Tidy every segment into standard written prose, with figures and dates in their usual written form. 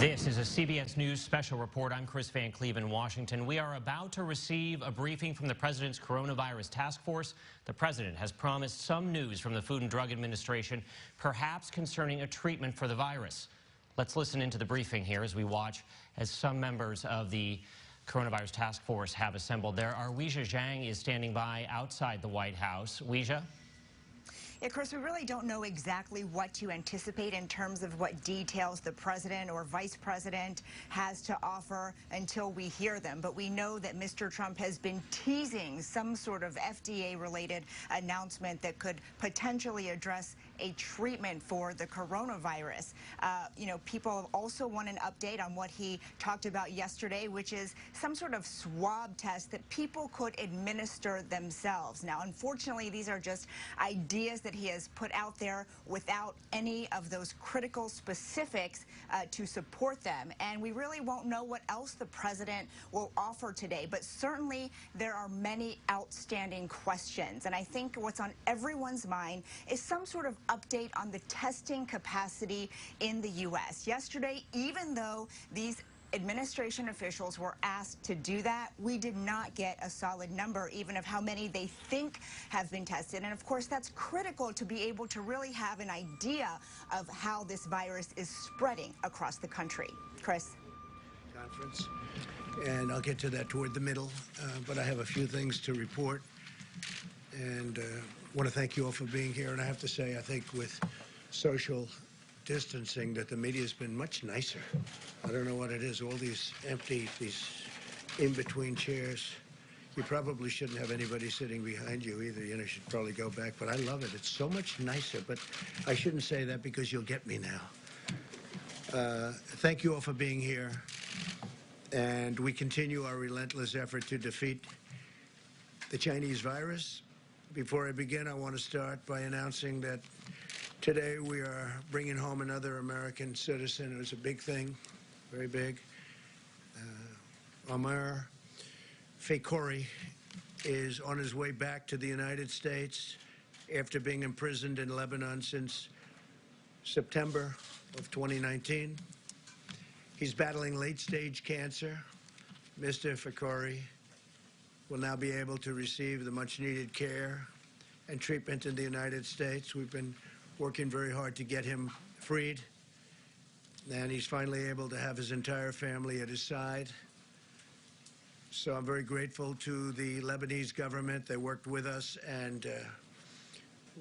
This is a CBS News special report. I'm Chris Van Cleve in Washington. We are about to receive a briefing from the president's coronavirus task force. The president has promised some news from the Food and Drug Administration, perhaps concerning a treatment for the virus. Let's listen into the briefing here as we watch as some members of the coronavirus task force have assembled there. Our Weijia Zhang is standing by outside the White House. Weijia? Yeah, Chris, we really don't know exactly what to anticipate in terms of what details the president or vice president has to offer until we hear them. But we know that Mr. Trump has been teasing some sort of FDA-related announcement that could potentially address a treatment for the coronavirus. People also want an update on what he talked about yesterday, which is some sort of swab test that people could administer themselves. Now, unfortunately, these are just ideas that he has put out there without any of those critical specifics to support them. And we really won't know what else the president will offer today. But certainly there are many outstanding questions. And I think what's on everyone's mind is some sort of update on the testing capacity in the U.S. Yesterday, even though these administration officials were asked to do that, we did not get a solid number even of how many they think have been tested. And of course, that's critical to be able to really have an idea of how this virus is spreading across the country. Chris. Conference, and I'll get to that toward the middle, but I have a few things to report, and want to thank you all for being here. And I have to say, I think with social distancing that the media has been much nicer. I don't know what it is, all these empty, these in-between chairs. You probably shouldn't have anybody sitting behind you either. You should probably go back, but I love it. It's so much nicer, but I shouldn't say that because you'll get me now. Thank you all for being here, and we continue our relentless effort to defeat the Chinese virus. Before I begin, I want to start by announcing that today we are bringing home another American citizen. It was a big thing, very big. Omar Fakouri is on his way back to the United States after being imprisoned in Lebanon since September of 2019. He's battling late-stage cancer. Mr. Fakouri will now be able to receive the much-needed care and treatment in the United States. We've been working very hard to get him freed, and he's finally able to have his entire family at his side. So I'm very grateful to the Lebanese government. They worked with us, and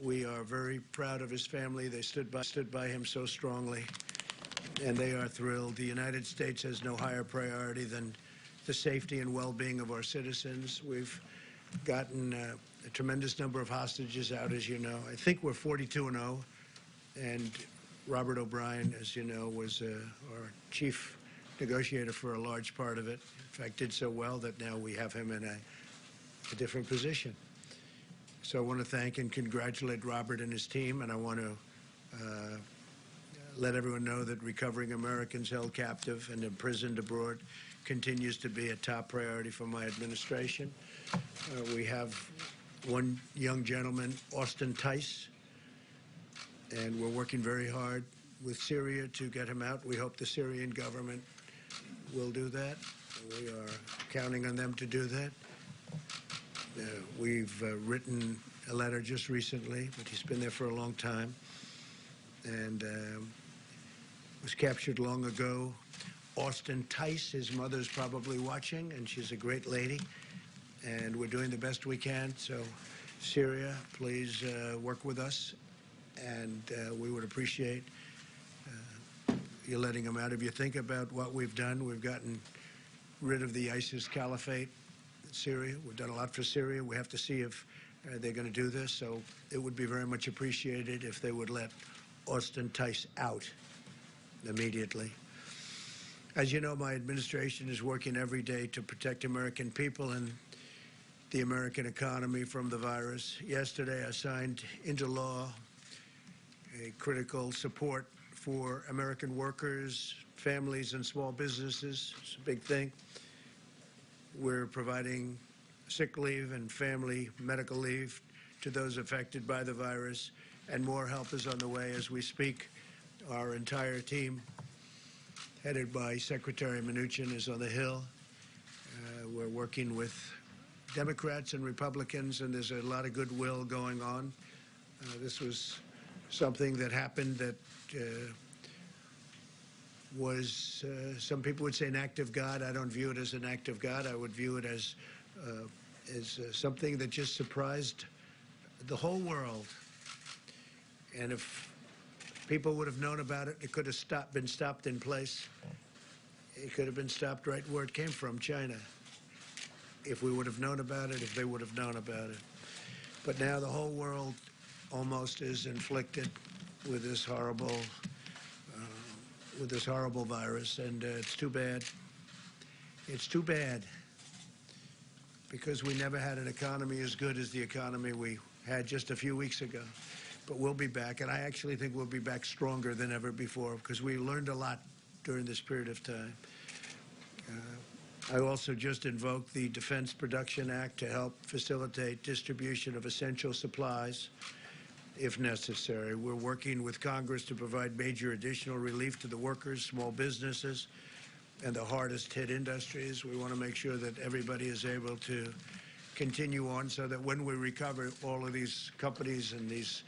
we are very proud of his family. They stood by him so strongly, and they are thrilled. The United States has no higher priority than the safety and well-being of our citizens. We've gotten a tremendous number of hostages out, as you know. I think we're 42-0, and Robert O'Brien, as you know, was our chief negotiator for a large part of it. In fact, did so well that now we have him in a different position. So I want to thank and congratulate Robert and his team, and I want to let everyone know that recovering Americans held captive and imprisoned abroad continues to be a top priority for my administration. We have one young gentleman, Austin Tice, and we're working very hard with Syria to get him out. We hope the Syrian government will do that. We are counting on them to do that. We've written a letter just recently, but he's been there for a long time, and was captured long ago. Austin Tice, his mother's probably watching, and she's a great lady, and we're doing the best we can. So Syria, please work with us, and we would appreciate you letting him out. If you think about what we've done, we've gotten rid of the ISIS caliphate in Syria. We've done a lot for Syria. We have to see if they're going to do this, so it would be very much appreciated if they would let Austin Tice out immediately. As you know, my administration is working every day to protect American people and the American economy from the virus. Yesterday, I signed into law a critical support for American workers, families, and small businesses. It's a big thing. We're providing sick leave and family medical leave to those affected by the virus, and more help is on the way as we speak. Our entire team headed by Secretary Mnuchin, is on the Hill. We're working with Democrats and Republicans, and there's a lot of goodwill going on. This was something that happened that was, some people would say, an act of God. I don't view it as an act of God. I would view it as something that just surprised the whole world. And if people would have known about it, it could have been stopped in place. It could have been stopped right where it came from, China. If we would have known about it, if they would have known about it. But now the whole world almost is inflicted with this horrible virus, and it's too bad. It's too bad, because we never had an economy as good as the economy we had just a few weeks ago. But we'll be back, and I actually think we'll be back stronger than ever before, because we learned a lot during this period of time. I also just invoked the Defense Production Act to help facilitate distribution of essential supplies if necessary. We're working with Congress to provide major additional relief to the workers, small businesses, and the hardest hit industries. We want to make sure that everybody is able to continue on, so that when we recover, all of these companies and these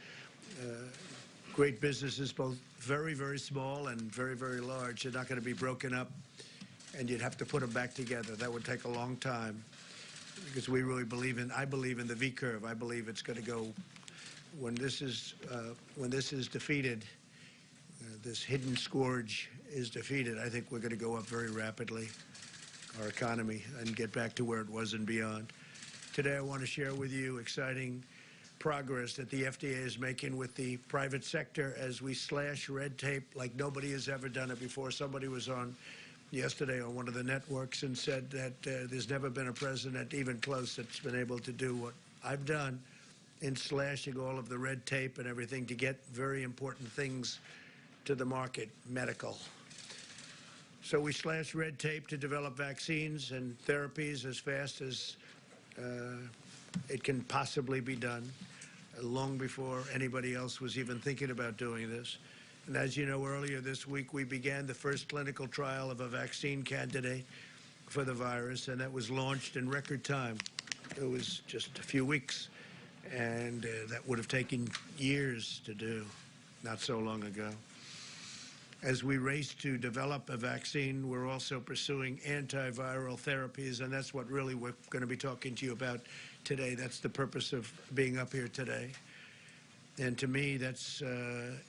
great businesses, both very, very small and very, very large, they're not going to be broken up, and you'd have to put them back together. That would take a long time, because we really believe in, I believe in the V curve. I believe it's going to go, when this is defeated, this hidden scourge is defeated, I think we're going to go up very rapidly, our economy, and get back to where it was and beyond. Today I want to share with you exciting progress that the FDA is making with the private sector as we slash red tape like nobody has ever done it before. Somebody was on yesterday on one of the networks and said that there's never been a president even close that's been able to do what I've done in slashing all of the red tape and everything to get very important things to the market, medical. So we slashed red tape to develop vaccines and therapies as fast as it can possibly be done, long before anybody else was even thinking about doing this. And as you know, earlier this week, we began the first clinical trial of a vaccine candidate for the virus, and that was launched in record time. It was just a few weeks, and that would have taken years to do, not so long ago. As we race to develop a vaccine, we're also pursuing antiviral therapies, and that's what really we're going to be talking to you about today. That's the purpose of being up here today. And to me, that's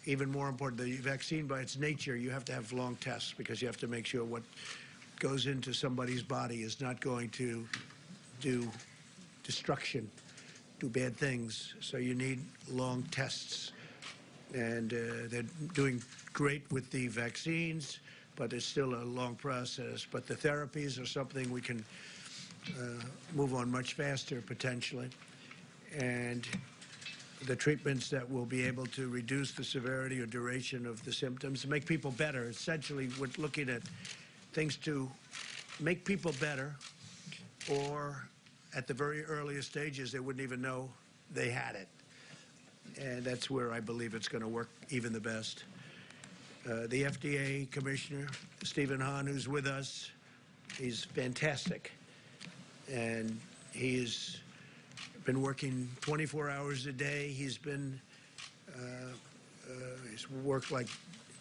even more important. The vaccine, by its nature, you have to have long tests, because you have to make sure what goes into somebody's body is not going to do destruction, do bad things. So you need long tests. And they're doing great with the vaccines, but it's still a long process. But the therapies are something we can move on much faster, potentially. And the treatments that will be able to reduce the severity or duration of the symptoms, make people better. Essentially, we're looking at things to make people better, or at the very earliest stages, they wouldn't even know they had it. And that's where I believe it's going to work even the best. The FDA Commissioner, Stephen Hahn, who's with us, he's fantastic. And he's been working 24 hours a day. He's been, he's worked like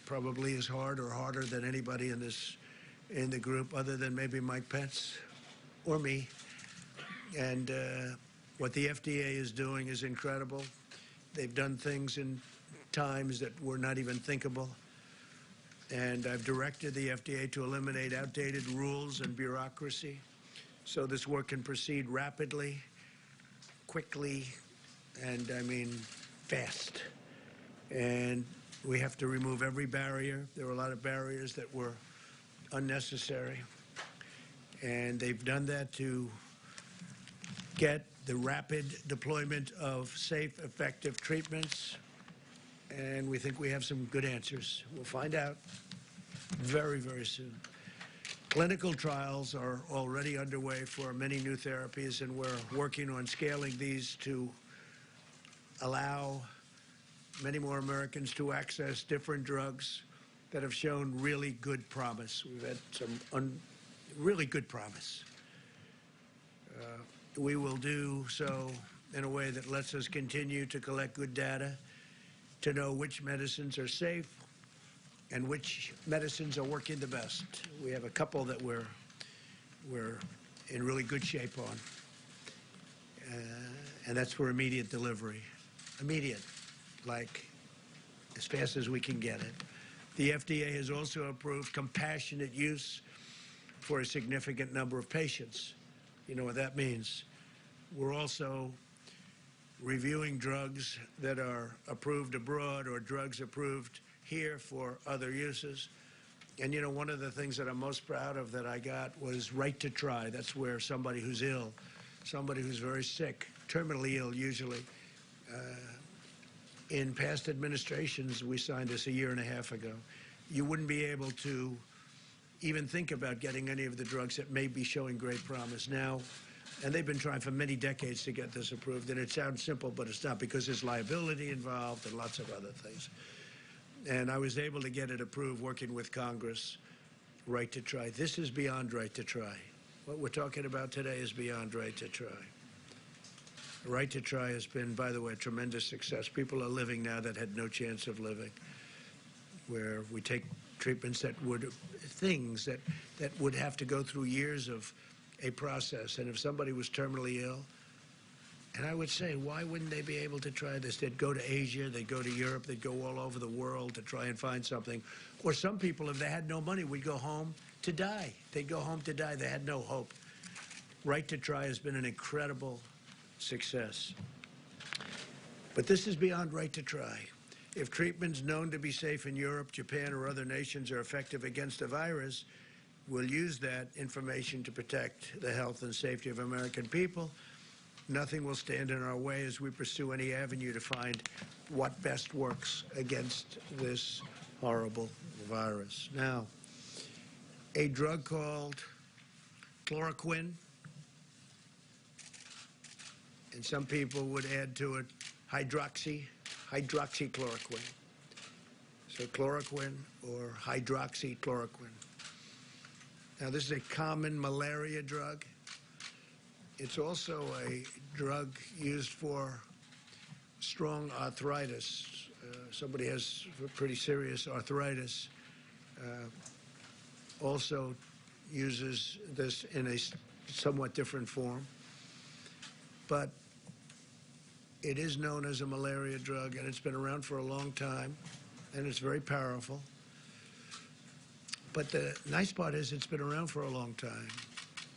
probably as hard or harder than anybody in the group, other than maybe Mike Pence or me. And what the FDA is doing is incredible. They've done things in times that were not even thinkable. And I've directed the FDA to eliminate outdated rules and bureaucracy, so this work can proceed rapidly, quickly, and I mean fast. And we have to remove every barrier. There were a lot of barriers that were unnecessary. And they've done that to get the rapid deployment of safe, effective treatments. And we think we have some good answers. We'll find out very, very soon. Clinical trials are already underway for many new therapies, and we're working on scaling these to allow many more Americans to access different drugs that have shown really good promise. We've had some really good promise. We will do so in a way that lets us continue to collect good data to know which medicines are safe and which medicines are working the best. We have a couple that we're in really good shape on, and that's for immediate delivery. Immediate, like as fast as we can get it. The FDA has also approved compassionate use for a significant number of patients. You know what that means. We're also reviewing drugs that are approved abroad or drugs approved here for other uses. And, you know, one of the things that I'm most proud of that I got was right to try. That's where somebody who's ill, somebody who's very sick, terminally ill usually, in past administrations, we signed this a year and a half ago. You wouldn't be able to even think about getting any of the drugs that may be showing great promise now. And they've been trying for many decades to get this approved. And it sounds simple, but it's not, because there's liability involved and lots of other things. And I was able to get it approved working with Congress, right to try. This is beyond right to try. What we're talking about today is beyond right to try. Right to try has been, by the way, a tremendous success. People are living now that had no chance of living, where we take treatments that would, things that would have to go through years of a process. And if somebody was terminally ill, and I would say, why wouldn't they be able to try this? They'd go to Asia, they'd go to Europe, they'd go all over the world to try and find something. Or some people, if they had no money, would go home to die. They'd go home to die. They had no hope. Right to try has been an incredible success. But this is beyond right to try. If treatments known to be safe in Europe, Japan, or other nations are effective against the virus, we'll use that information to protect the health and safety of American people. Nothing will stand in our way as we pursue any avenue to find what best works against this horrible virus. Now, a drug called chloroquine, and some people would add to it hydroxychloroquine. So chloroquine or hydroxychloroquine. Now, this is a common malaria drug. It's also a drug used for strong arthritis. Somebody has pretty serious arthritis. Also uses this in a somewhat different form. But it is known as a malaria drug, and it's been around for a long time, and it's very powerful. But the nice part is it's been around for a long time.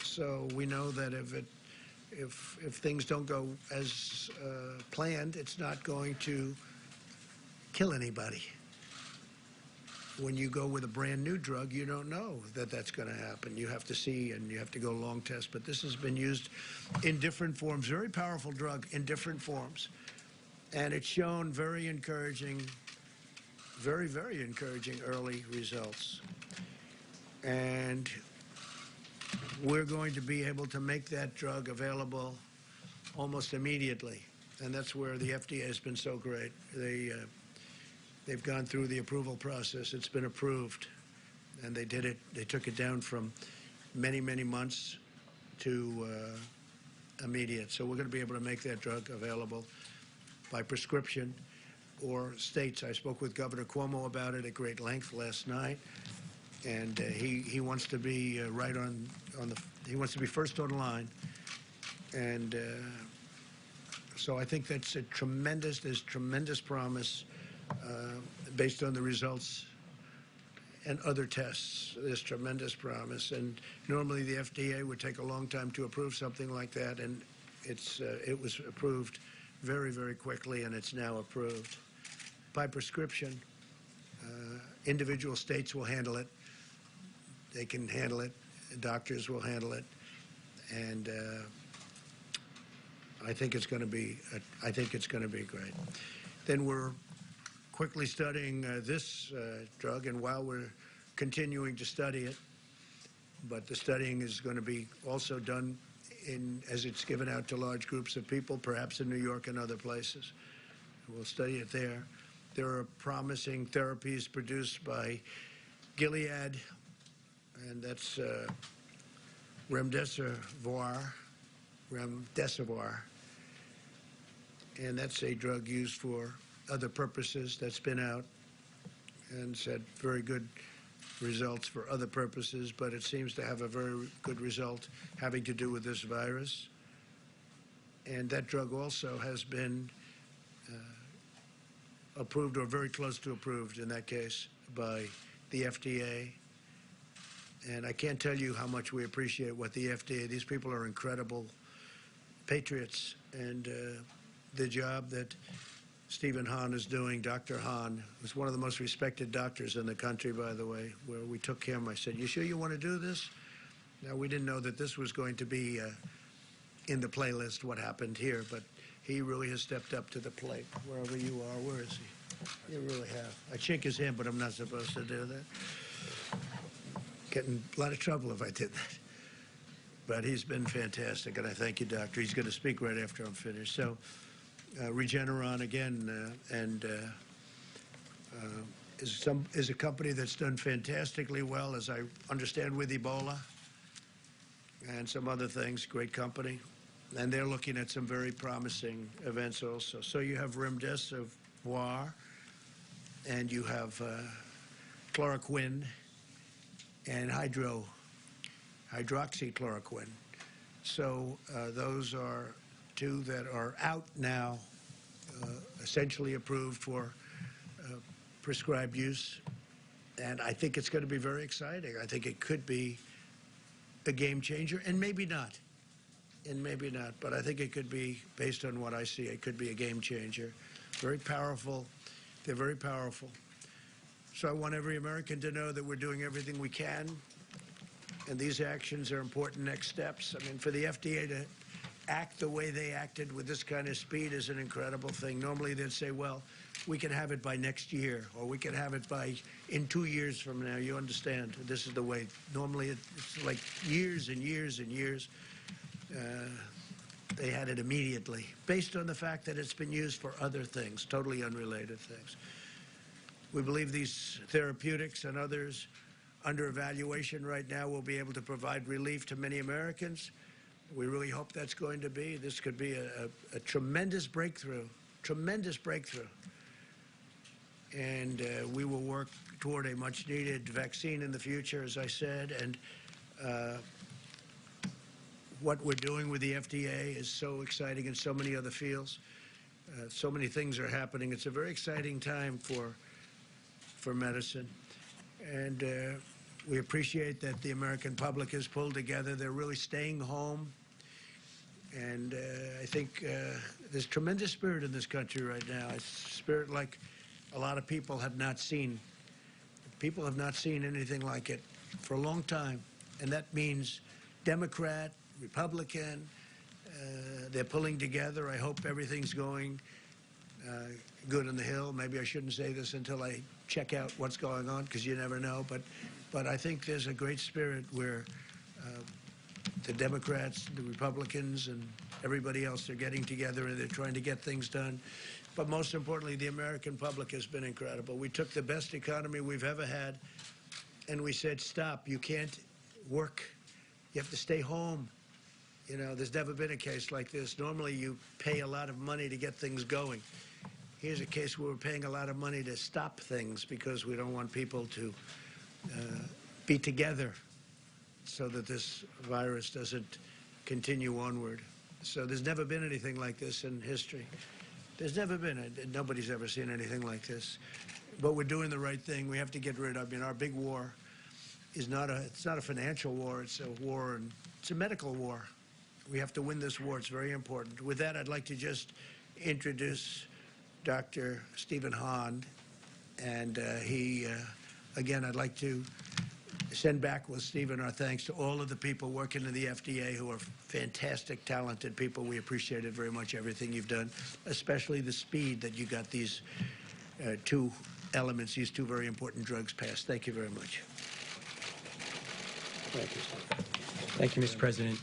So we know that if things don't go as planned, it's not going to kill anybody. When you go with a brand new drug, you don't know that that's going to happen. You have to see, and you have to go long test. But this has been used in different forms, very powerful drug in different forms. And it's shown very encouraging, very, very encouraging early results. And we're going to be able to make that drug available almost immediately. And that's where the FDA has been so great. They've gone through the approval process. It's been approved. And they did it. They took it down from many, many months to immediate. So we're going to be able to make that drug available by prescription or states. I spoke with Governor Cuomo about it at great length last night. And he wants to be right on he wants to be first on line. And so I think that's there's tremendous promise based on the results and other tests. There's tremendous promise. And normally the FDA would take a long time to approve something like that. And it was approved very, very quickly, and it's now approved by prescription. Individual states will handle it. They can handle it. Doctors will handle it, and I think it's going to be. I think it's going to be great. Then we're quickly studying this drug, and while we're continuing to study it, but the studying is going to be also done as it's given out to large groups of people, perhaps in New York and other places. We'll study it there. There are promising therapies produced by Gilead, and that's remdesivir, and that's a drug used for other purposes that's been out and said very good results for other purposes, but it seems to have a very good result having to do with this virus. And that drug also has been approved, or very close to approved in that case, by the FDA. And I can't tell you how much we appreciate what the FDA, these people are incredible patriots, and the job that Stephen Hahn is doing. Dr. Hahn was one of the most respected doctors in the country, by the way, where we took him. I said, "You sure you want to do this?" Now, we didn't know that this was going to be in the playlist, what happened here, but he really has stepped up to the plate. Wherever you are, where is he? You really have. I'd shake his hand, but I'm not supposed to do that. Get in a lot of trouble if I did that. But he's been fantastic, and I thank you, Doctor. He's going to speak right after I'm finished. So, Regeneron, again, is a company that's done fantastically well, as I understand, with Ebola and some other things. Great company. And they're looking at some very promising events also. So you have remdesivir, and you have chloroquine and hydroxychloroquine. So those are two that are out now, essentially approved for prescribed use. And I think it's going to be very exciting. I think it could be a game changer, and maybe not. But I think it could be, based on what I see, it could be a game changer. Very powerful. They're very powerful. So I want every American to know that we're doing everything we can, and these actions are important next steps. I mean, for the FDA to act the way they acted with this kind of speed is an incredible thing. Normally they'd say, well, we can have it by next year, or we can have it in 2 years from now. You understand? This is the way. Normally it's like years and years and years. They had it immediately, based on the fact that it's been used for other things, totally unrelated things. We believe these therapeutics and others under evaluation right now will be able to provide relief to many Americans. We really hope that's going to be. This could be a tremendous breakthrough, And we will work toward a much-needed vaccine in the future, as I said. And what we're doing with the FDA is so exciting in so many other fields. So many things are happening. It's a very exciting time for medicine. And we appreciate that the American public has pulled together. They're really staying home. And I think there's tremendous spirit in this country right now. It's spirit like a lot of people have not seen. People have not seen anything like it for a long time. And that means Democrat, Republican, they're pulling together. I hope everything's going good on the Hill. Maybe I shouldn't say this until I check out what's going on, because you never know. But I think there's a great spirit where the Democrats, the Republicans, and everybody else are getting together, and they're trying to get things done. But most importantly, the American public has been incredible. We took the best economy we've ever had, and we said, stop. You can't work. You have to stay home. You know, there's never been a case like this. Normally, you pay a lot of money to get things going. Here's a case where we're paying a lot of money to stop things because we don't want people to be together so that this virus doesn't continue onward. So there's never been anything like this in history. There's never been. Nobody's ever seen anything like this. But we're doing the right thing. We have to get rid of. I mean, our big war is it's not a financial war. It's a war, and it's a medical war. We have to win this war. It's very important. With that, I'd like to just introduce Dr. Stephen Hahn. And again, I'd like to send back with Stephen our thanks to all of the people working in the FDA who are fantastic, talented people. We appreciate it very much, everything you've done, especially the speed that you got these two elements, these two very important drugs passed. Thank you very much. Thank you, Mr. President.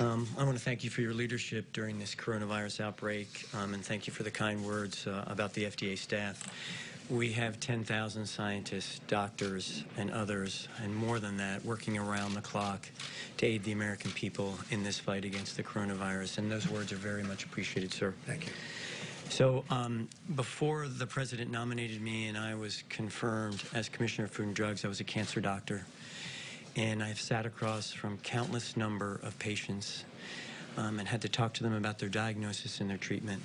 I want to thank you for your leadership during this coronavirus outbreak, and thank you for the kind words about the FDA staff. We have 10,000 scientists, doctors, and others, and more than that, working around the clock to aid the American people in this fight against the coronavirus, and those words are very much appreciated, sir. Thank you. So before the President nominated me and I was confirmed as Commissioner of Food and Drugs, I was a cancer doctor. And I've sat across from countless number of patients and had to talk to them about their diagnosis and their treatment.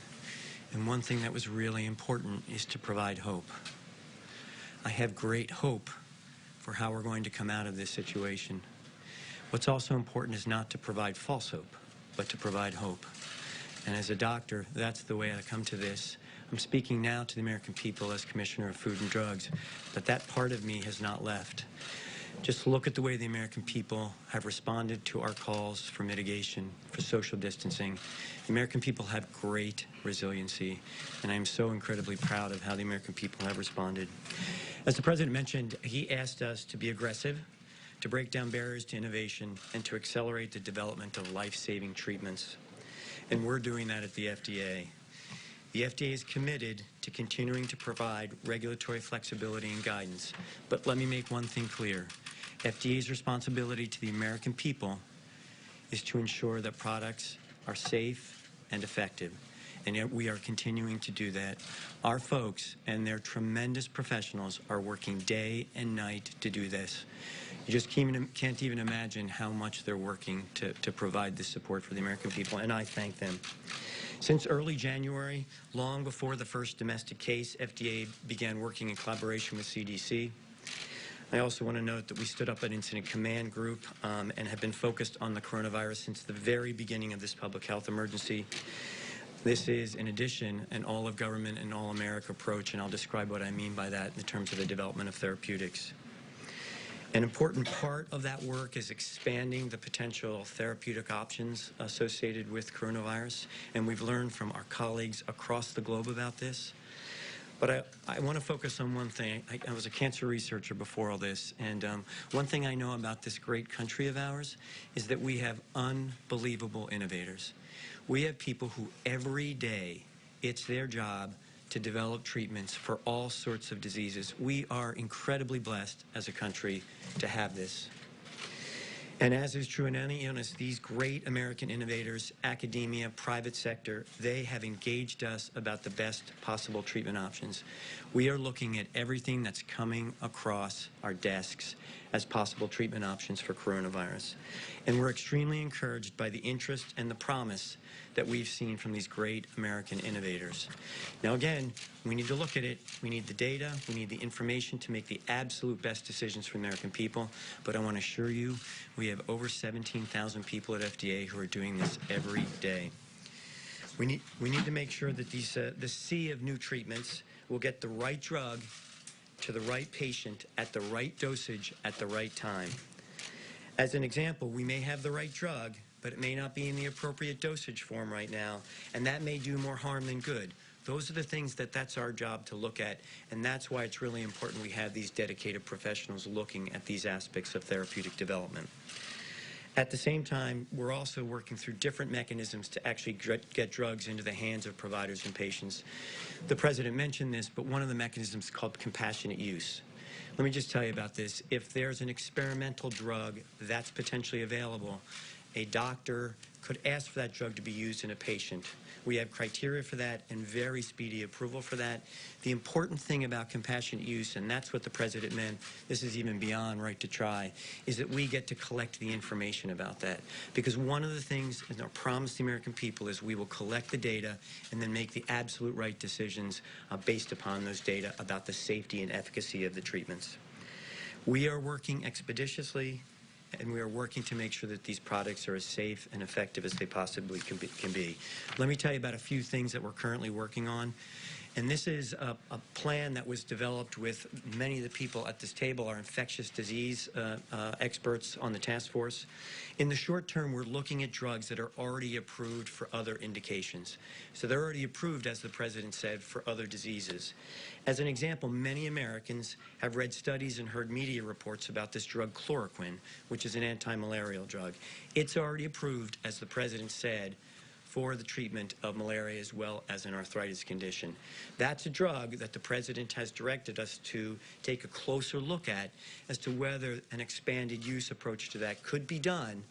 And one thing that was really important is to provide hope. I have great hope for how we're going to come out of this situation. What's also important is not to provide false hope, but to provide hope. And as a doctor, that's the way I come to this. I'm speaking now to the American people as Commissioner of Food and Drugs, but that part of me has not left. Just look at the way the American people have responded to our calls for mitigation, for social distancing. The American people have great resiliency, and I'm so incredibly proud of how the American people have responded. As the President mentioned, he asked us to be aggressive, to break down barriers to innovation, and to accelerate the development of life-saving treatments. And we're doing that at the FDA. The FDA is committed to continuing to provide regulatory flexibility and guidance. But let me make one thing clear. FDA's responsibility to the American people is to ensure that products are safe and effective. And yet we are continuing to do that. Our folks and their tremendous professionals are working day and night to do this. You just can't even imagine how much they're working to provide this support for the American people, and I thank them. Since early January, long before the first domestic case, FDA began working in collaboration with CDC. I also want to note that we stood up an incident command group and have been focused on the coronavirus since the very beginning of this public health emergency. This is, in addition, an all-of-government and all-America approach, and I'll describe what I mean by that in terms of the development of therapeutics. An important part of that work is expanding the potential therapeutic options associated with coronavirus, and we've learned from our colleagues across the globe about this. But I want to focus on one thing. I was a cancer researcher before all this, and one thing I know about this great country of ours is that we have unbelievable innovators. We have people who every day, it's their job to develop treatments for all sorts of diseases. We are incredibly blessed as a country to have this. And as is true in any illness, these great American innovators, academia, private sector, they have engaged us about the best possible treatment options. We are looking at everything that's coming across our desks as possible treatment options for coronavirus. And we're extremely encouraged by the interest and the promise that we've seen from these great American innovators. Now again, we need to look at it. We need the data. We need the information to make the absolute best decisions for the American people. But I want to assure you, we have over 17,000 people at FDA who are doing this every day. We need to make sure that the sea of new treatments will get the right drug to the right patient at the right dosage at the right time. As an example, we may have the right drug, but it may not be in the appropriate dosage form right now, and that may do more harm than good. Those are the things that's our job to look at, and that's why it's really important we have these dedicated professionals looking at these aspects of therapeutic development. At the same time, we're also working through different mechanisms to actually get drugs into the hands of providers and patients. The President mentioned this, but one of the mechanisms is called compassionate use. Let me just tell you about this. If there's an experimental drug that's potentially available, a doctor could ask for that drug to be used in a patient. We have criteria for that and very speedy approval for that. The important thing about compassionate use, and that's what the President meant, this is even beyond right to try, is that we get to collect the information about that. Because one of the things, and our promise to the American people, is we will collect the data and then make the absolute right decisions based upon those data about the safety and efficacy of the treatments. We are working expeditiously, and we are working to make sure that these products are as safe and effective as they possibly can be. Let me tell you about a few things that we're currently working on. And this is a plan that was developed with many of the people at this table, our infectious disease experts on the task force. In the short term, we're looking at drugs that are already approved for other indications. So they're already approved, as the president said, for other diseases. As an example, many Americans have read studies and heard media reports about this drug chloroquine, which is an anti-malarial drug. It's already approved, as the president said, for the treatment of malaria as well as an arthritis condition. That's a drug that the president has directed us to take a closer look at as to whether an expanded use approach to that could be done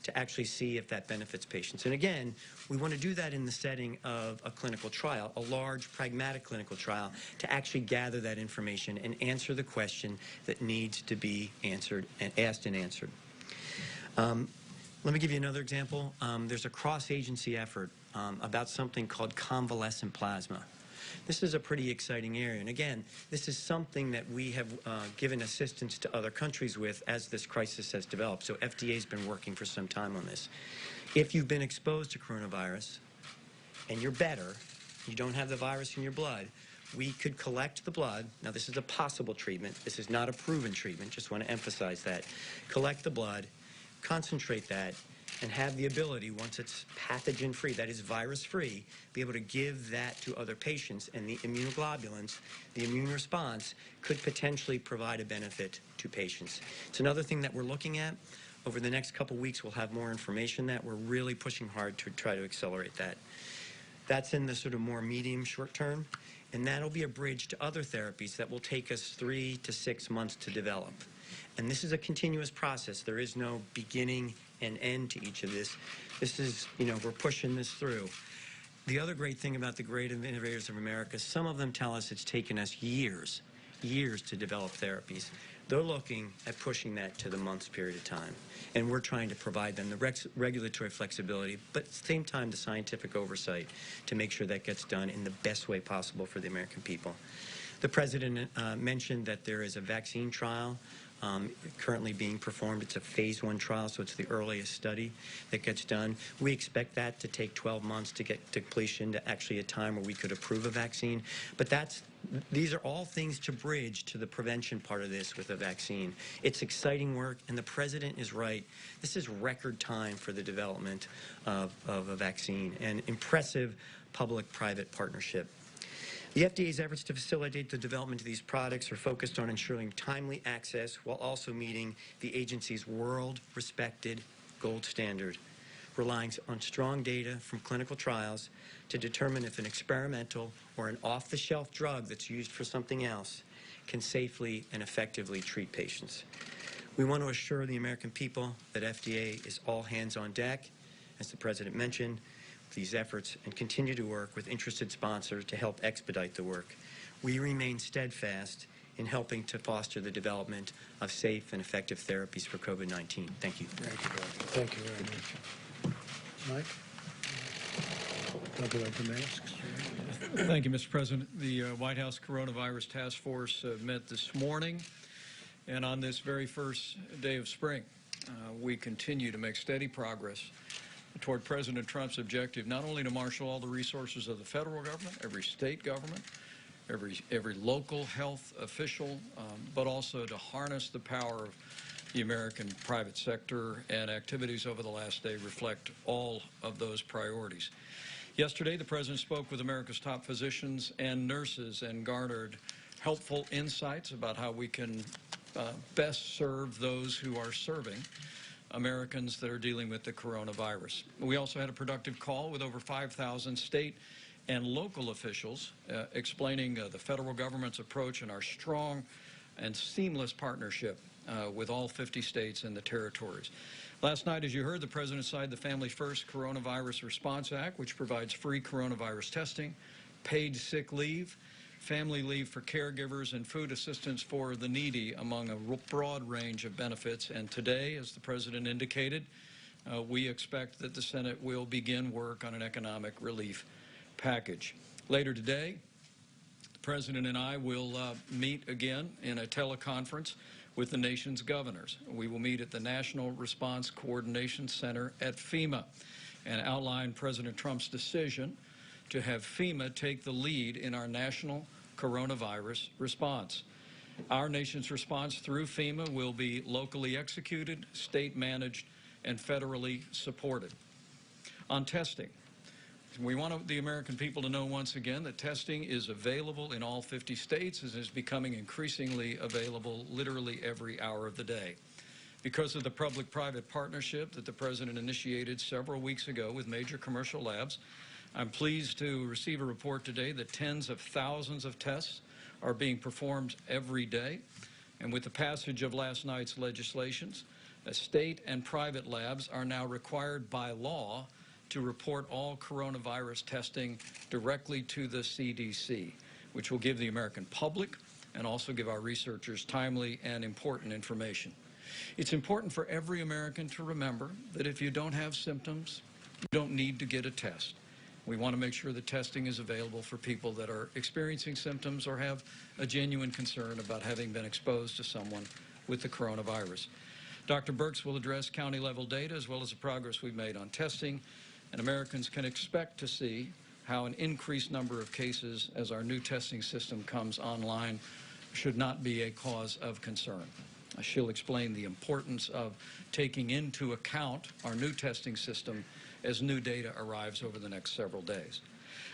to actually see if that benefits patients. And again, we want to do that in the setting of a clinical trial, a large, pragmatic clinical trial, to actually gather that information and answer the question that needs to be answered and asked and answered. Let me give you another example. There's a cross-agency effort about something called convalescent plasma. This is a pretty exciting area. And again, this is something that we have given assistance to other countries with as this crisis has developed. So FDA has been working for some time on this. If you've been exposed to coronavirus and you're better, you don't have the virus in your blood, we could collect the blood. Now, this is a possible treatment. This is not a proven treatment. Just want to emphasize that. Collect the blood, concentrate that, and have the ability, once it's pathogen-free, that is virus-free, be able to give that to other patients, and the immunoglobulins, the immune response, could potentially provide a benefit to patients. It's another thing that we're looking at. Over the next couple weeks, we'll have more information that we're really pushing hard to try to accelerate that. That's in the sort of more medium short term, and that'll be a bridge to other therapies that will take us 3 to 6 months to develop. And this is a continuous process. There is no beginning and end to each of this. This is, we're pushing this through. The other great thing about the great innovators of America, some of them tell us it's taken us years to develop therapies. They're looking at pushing that to the months period of time. And we're trying to provide them the regulatory flexibility, but at the same time, the scientific oversight to make sure that gets done in the best way possible for the American people. The president mentioned that there is a vaccine trial currently being performed. It's a phase 1 trial, so it's the earliest study that gets done. We expect that to take 12 months to get depletion to actually a time where we could approve a vaccine. But these are all things to bridge to the prevention part of this with a vaccine. It's exciting work, and the president is right. This is record time for the development of a vaccine, and impressive public-private partnership. The FDA's efforts to facilitate the development of these products are focused on ensuring timely access while also meeting the agency's world-respected gold standard, relying on strong data from clinical trials to determine if an experimental or an off-the-shelf drug that's used for something else can safely and effectively treat patients. We want to assure the American people that FDA is all hands on deck, as the president mentioned, these efforts, and continue to work with interested sponsors to help expedite the work. We remain steadfast in helping to foster the development of safe and effective therapies for COVID-19. Thank you. Thank you, Doctor. Thank you very much. Mike? Talk about the masks. Thank you, Mr. President. The White House Coronavirus Task Force met this morning, and on this very first day of spring, we continue to make steady progress toward President Trump's objective not only to marshal all the resources of the federal government, every state government, every local health official, but also to harness the power of the American private sector, and activities over the last day reflect all of those priorities. Yesterday, the President spoke with America's top physicians and nurses and garnered helpful insights about how we can best serve those who are serving Americans that are dealing with the coronavirus. We also had a productive call with over 5,000 state and local officials explaining the federal government's approach and our strong and seamless partnership with all 50 states and the territories. Last night, as you heard, the President signed the Family First Coronavirus Response Act, which provides free coronavirus testing, paid sick leave, family leave for caregivers, and food assistance for the needy, among a broad range of benefits. And today, as the President indicated, we expect that the Senate will begin work on an economic relief package. Later today, the President and I will meet again in a teleconference with the nation's governors. We will meet at the National Response Coordination Center at FEMA and outline President Trump's decision to have FEMA take the lead in our national coronavirus response. Our nation's response through FEMA will be locally executed, state managed, and federally supported. On testing, we want the American people to know once again that testing is available in all 50 states and is becoming increasingly available literally every hour of the day. Because of the public-private partnership that the President initiated several weeks ago with major commercial labs, I'm pleased to receive a report today that tens of thousands of tests are being performed every day. And with the passage of last night's legislations, state and private labs are now required by law to report all coronavirus testing directly to the CDC, which will give the American public and also give our researchers timely and important information. It's important for every American to remember that if you don't have symptoms, you don't need to get a test. We want to make sure that testing is available for people that are experiencing symptoms or have a genuine concern about having been exposed to someone with the coronavirus. Dr. Birx will address county-level data as well as the progress we've made on testing, and Americans can expect to see how an increased number of cases as our new testing system comes online should not be a cause of concern. She'll explain the importance of taking into account our new testing system as new data arrives over the next several days.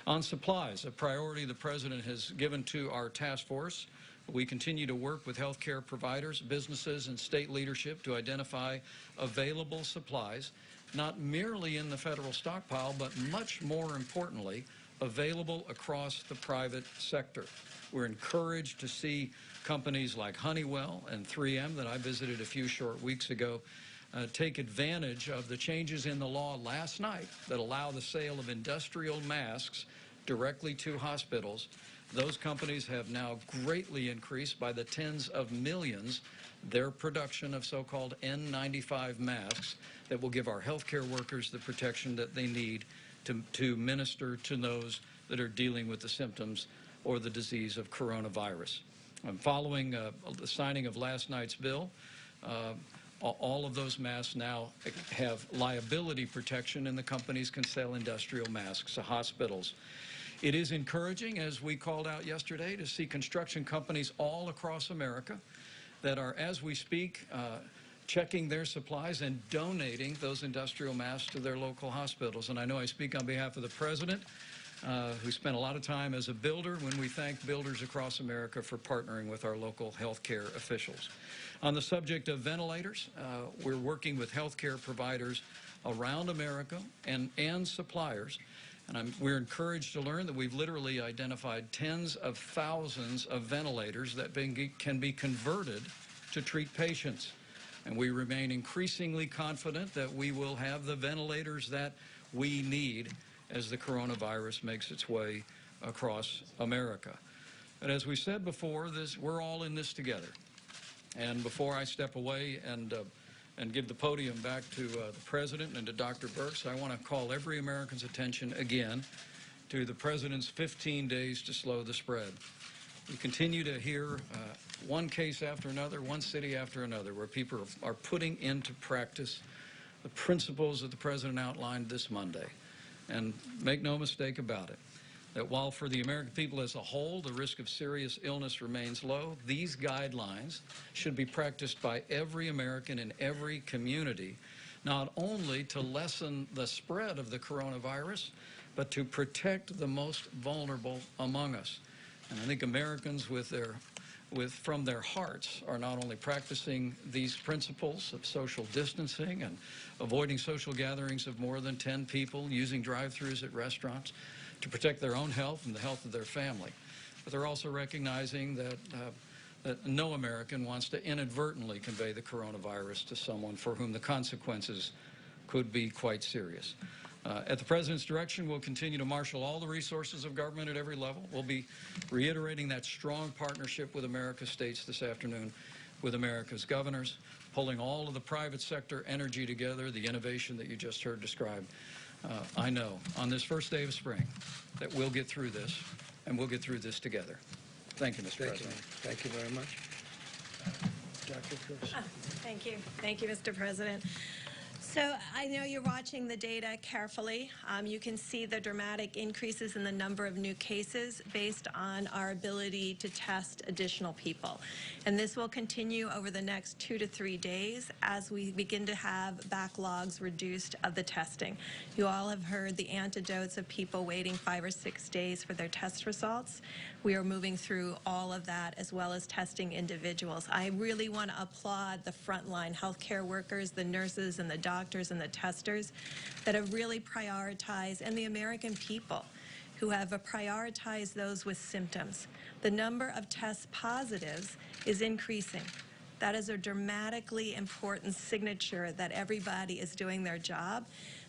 On supplies, a priority the President has given to our task force, we continue to work with healthcare providers, businesses, and state leadership to identify available supplies, not merely in the federal stockpile, but much more importantly, available across the private sector. We're encouraged to see companies like Honeywell and 3M that I visited a few short weeks ago take advantage of the changes in the law last night that allow the sale of industrial masks directly to hospitals. Those companies have now greatly increased by the tens of millions their production of so-called N95 masks that will give our healthcare workers the protection that they need to minister to those that are dealing with the symptoms or the disease of coronavirus. Following the signing of last night's bill, all of those masks now have liability protection, and the companies can sell industrial masks to hospitals. It is encouraging, as we called out yesterday, to see construction companies all across America that are, as we speak, checking their supplies and donating those industrial masks to their local hospitals. And I know I speak on behalf of the President, who spent a lot of time as a builder, when we thank builders across America for partnering with our local healthcare officials. On the subject of ventilators, we're working with healthcare providers around America and suppliers. And we're encouraged to learn that we've literally identified tens of thousands of ventilators that can be converted to treat patients. And we remain increasingly confident that we will have the ventilators that we need as the coronavirus makes its way across America. But as we said before, we're all in this together. And before I step away and give the podium back to the President and to Dr. Birx, I want to call every American's attention again to the President's 15 days to slow the spread. We continue to hear one case after another, one city after another, where people are putting into practice the principles that the President outlined this Monday. And make no mistake about it, that while for the American people as a whole, the risk of serious illness remains low, these guidelines should be practiced by every American in every community, not only to lessen the spread of the coronavirus, but to protect the most vulnerable among us. And I think Americans from their hearts are not only practicing these principles of social distancing and avoiding social gatherings of more than 10 people, using drive-thrus at restaurants to protect their own health and the health of their family, but they're also recognizing that no American wants to inadvertently convey the coronavirus to someone for whom the consequences could be quite serious. At the President's direction, we'll continue to marshal all the resources of government at every level. We'll be reiterating that strong partnership with America's states this afternoon, with America's governors, pulling all of the private sector energy together, the innovation that you just heard described. I know on this first day of spring that we'll get through this, and we'll get through this together. Thank you, Mr. President. Thank you very much. Dr. Chris. Thank you. Thank you, Mr. President. So I know you're watching the data carefully. You can see the dramatic increases in the number of new cases based on our ability to test additional people. And this will continue over the next 2 to 3 days as we begin to have backlogs reduced of the testing. You all have heard the antidotes of people waiting 5 or 6 days for their test results. We are moving through all of that as well as testing individuals. I really want to applaud the frontline healthcare workers, the nurses and the doctors and the testers that have really prioritized, and the American people who have prioritized those with symptoms. The number of test positives is increasing. That is a dramatically important signature that everybody is doing their job.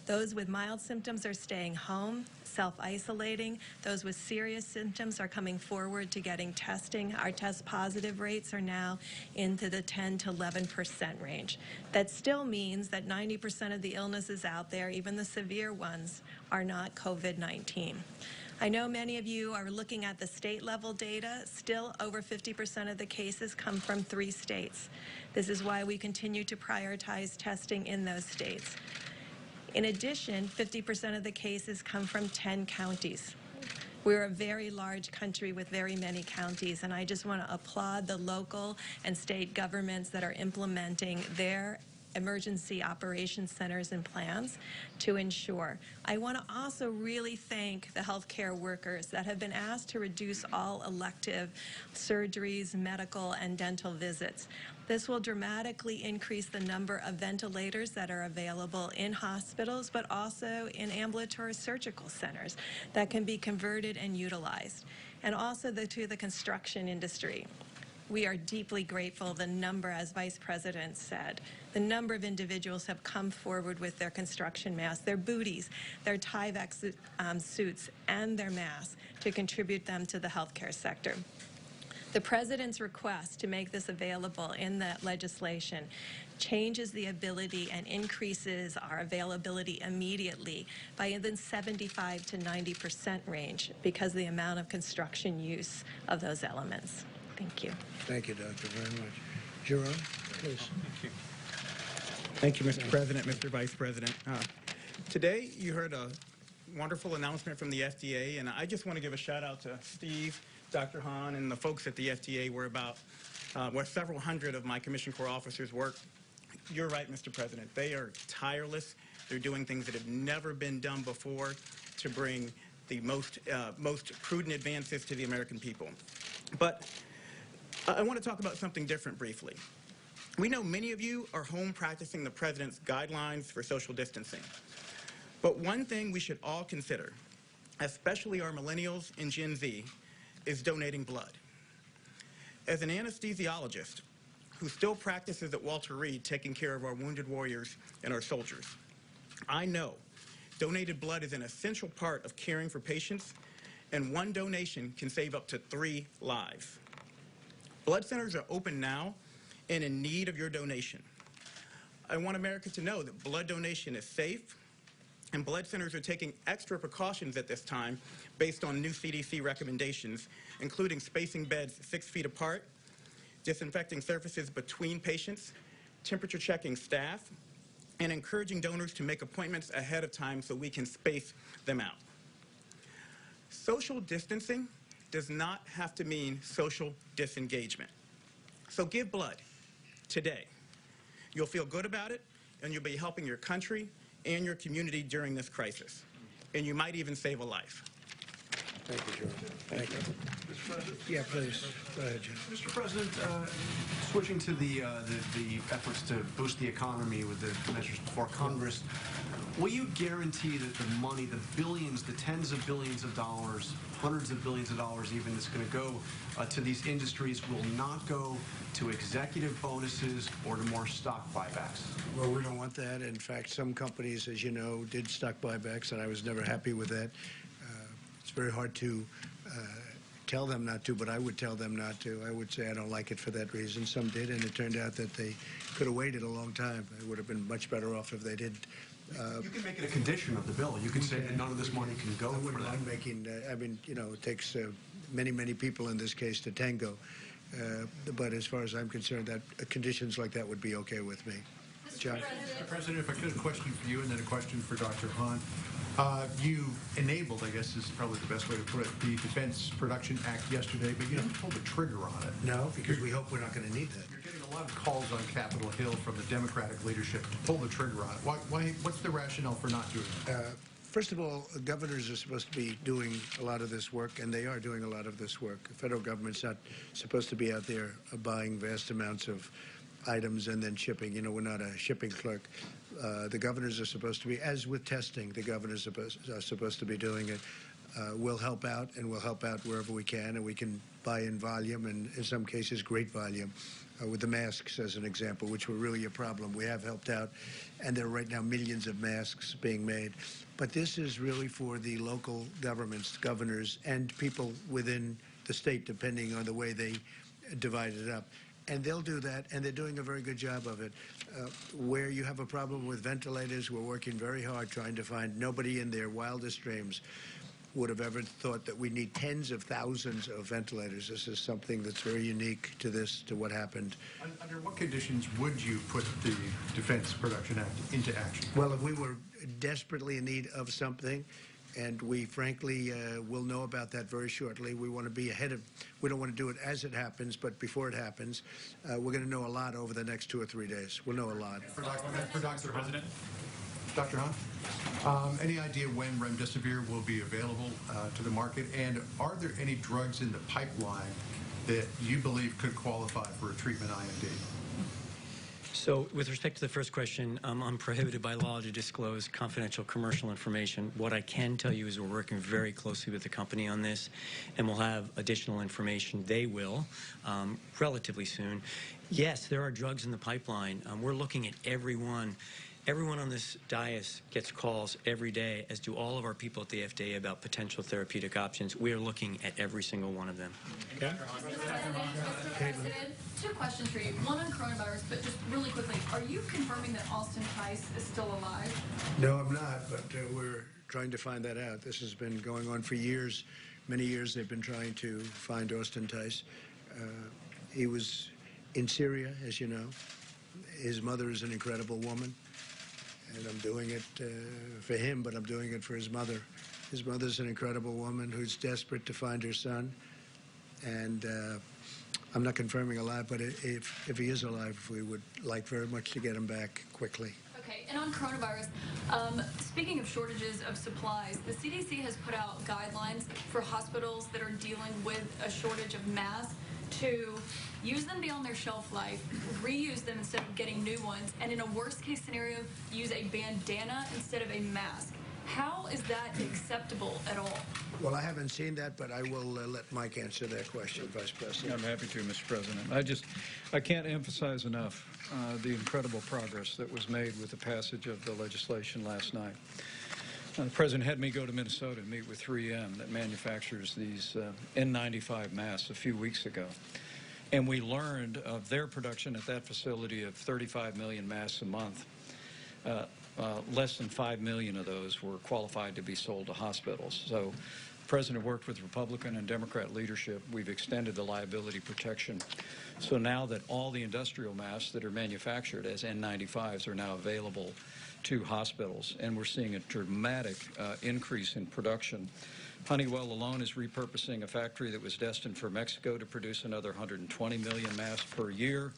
Those with mild symptoms are staying home, self-isolating. Those with serious symptoms are coming forward to getting testing. Our test positive rates are now into the 10 to 11% range. That still means that 90% of the illnesses out there, even the severe ones, are not COVID-19. I know many of you are looking at the state-level data. Still, over 50% of the cases come from 3 states. This is why we continue to prioritize testing in those states. In addition, 50% of the cases come from 10 counties. We're a very large country with very many counties, and I just want to applaud the local and state governments that are implementing their emergency operations centers and plans to ensure. I want to also really thank the healthcare workers that have been asked to reduce all elective surgeries, medical, and dental visits. This will dramatically increase the number of ventilators that are available in hospitals, but also in ambulatory surgical centers that can be converted and utilized. And also to the construction industry. We are deeply grateful the number, as Vice President said, the number of individuals have come forward with their construction masks, their booties, their Tyvek suits, and their masks to contribute them to the healthcare sector. The President's request to make this available in the legislation changes the ability and increases our availability immediately by the 75 to 90% range because of the amount of construction use of those elements. Thank you. Thank you, Doctor, very much. Jerome, please. Thank you. Thank you, Mr. President, Mr. Vice President. Today, you heard a wonderful announcement from the FDA, and I just want to give a shout out to Steve, Dr. Hahn, and the folks at the FDA where several hundred of my Commission Corps officers work. You're right, Mr. President. They are tireless. They're doing things that have never been done before to bring the most prudent advances to the American people. But I want to talk about something different briefly. We know many of you are home practicing the President's guidelines for social distancing. But one thing we should all consider, especially our millennials and Gen Z, is donating blood. As an anesthesiologist who still practices at Walter Reed taking care of our wounded warriors and our soldiers, I know donated blood is an essential part of caring for patients, and one donation can save up to 3 lives. Blood centers are open now and in need of your donation. I want America to know that blood donation is safe, and blood centers are taking extra precautions at this time based on new CDC recommendations, including spacing beds 6 feet apart, disinfecting surfaces between patients, temperature checking staff, and encouraging donors to make appointments ahead of time so we can space them out. Social distancing does not have to mean social disengagement. So give blood today. You'll feel good about it, and you'll be helping your country and your community during this crisis. And you might even save a life. Thank you, Jerome. Thank you. Mr. President? Yeah, please. Go ahead, Jim. Mr. President, switching to the efforts to boost the economy with the measures before Congress, will you guarantee that the money, the billions, the tens of billions of dollars, hundreds of billions of dollars even, that's going to go to these industries will not go to executive bonuses or to more stock buybacks? Well, we don't want that. In fact, some companies, as you know, did stock buybacks, and I was never happy with that. It's very hard to tell them not to, but I would tell them not to. I would say I don't like it for that reason. Some did, and it turned out that they could have waited a long time. They would have been much better off if they did. You can make it a condition of the bill. You can say that none of this money can go for that. I'm making, I mean, you know, it takes many, many people in this case to tango. But as far as I'm concerned, that conditions like that would be okay with me. John. Mr. President, if I could, a question for you and then a question for Dr. Hahn. You enabled, I guess is probably the best way to put it, the Defense Production Act yesterday, but you haven't pulled the trigger on it. No, because we hope we're not going to need that. You're getting a lot of calls on Capitol Hill from the Democratic leadership to pull the trigger on it. What's the rationale for not doing it? First of all, governors are supposed to be doing a lot of this work, and they are doing a lot of this work. The federal government's not supposed to be out there buying vast amounts of items and then shipping. You know, we're not a shipping clerk. The governors are supposed to be, as with testing, the governors are supposed to be doing it. We'll help out, and we'll help out wherever we can, and we can buy in volume, and in some cases, great volume. With the masks, as an example, which were really a problem. We have helped out, and there are right now millions of masks being made. But this is really for the local governments, governors, and people within the state, depending on the way they divide it up. And they'll do that, and they're doing a very good job of it. Where you have a problem with ventilators, we're working very hard trying to find. Nobody in their wildest dreams would have ever thought that we need tens of thousands of ventilators. This is something that's very unique to this, to what happened. Under what conditions would you put the Defense Production Act into action? Well, if we were desperately in need of something, and we frankly will know about that very shortly. We want to be ahead of, we don't want to do it as it happens, but before it happens. We're going to know a lot over the next 2 or 3 days. We'll know a lot. For Dr. President. Dr. Hahn, any idea when remdesivir will be available to the market? And are there any drugs in the pipeline that you believe could qualify for a treatment IND? So with respect to the first question, I'm prohibited by law to disclose confidential commercial information. What I can tell you is we're working very closely with the company on this, and we'll have additional information. They will relatively soon. Yes, there are drugs in the pipeline. We're looking at everyone. Everyone on this dais gets calls every day, as do all of our people at the FDA, about potential therapeutic options. We are looking at every single one of them. Okay. Mr. President, 2 questions for you. One on coronavirus, but just really quickly, are you confirming that Austin Tice is still alive? No, I'm not, but we're trying to find that out. This has been going on for years. Many years they've been trying to find Austin Tice. He was in Syria, as you know. His mother is an incredible woman. And I'm doing it for him, but I'm doing it for his mother. His mother's an incredible woman who's desperate to find her son. And I'm not confirming alive, but if he is alive, we would like very much to get him back quickly. Okay, and on coronavirus, speaking of shortages of supplies, the CDC has put out guidelines for hospitals that are dealing with a shortage of masks to use them beyond their shelf life, reuse them instead of getting new ones, and in a worst-case scenario, use a bandana instead of a mask. How is that acceptable at all? Well, I haven't seen that, but I will let Mike answer that question, Vice President. I'm happy to, Mr. President. I can't emphasize enough the incredible progress that was made with the passage of the legislation last night. The President had me go to Minnesota and meet with 3M that manufactures these N95 masks a few weeks ago. And we learned of their production at that facility of 35 million masks a month. Less than 5 million of those were qualified to be sold to hospitals. So the President worked with Republican and Democrat leadership. We've extended the liability protection. So now that all the industrial masks that are manufactured as N95s are now available to hospitals, and we're seeing a dramatic increase in production. Honeywell alone is repurposing a factory that was destined for Mexico to produce another 120 million masks per year.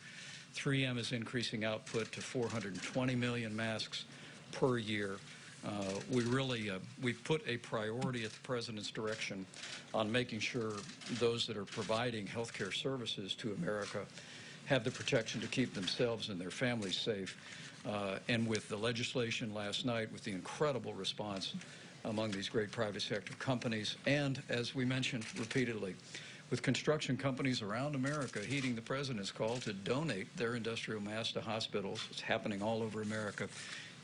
3M is increasing output to 420 million masks per year. We've put a priority at the President's direction on making sure those that are providing healthcare services to America have the protection to keep themselves and their families safe. And with the legislation last night, with the incredible response among these great private sector companies, and as we mentioned repeatedly, with construction companies around America heeding the President's call to donate their industrial masks to hospitals, it's happening all over America.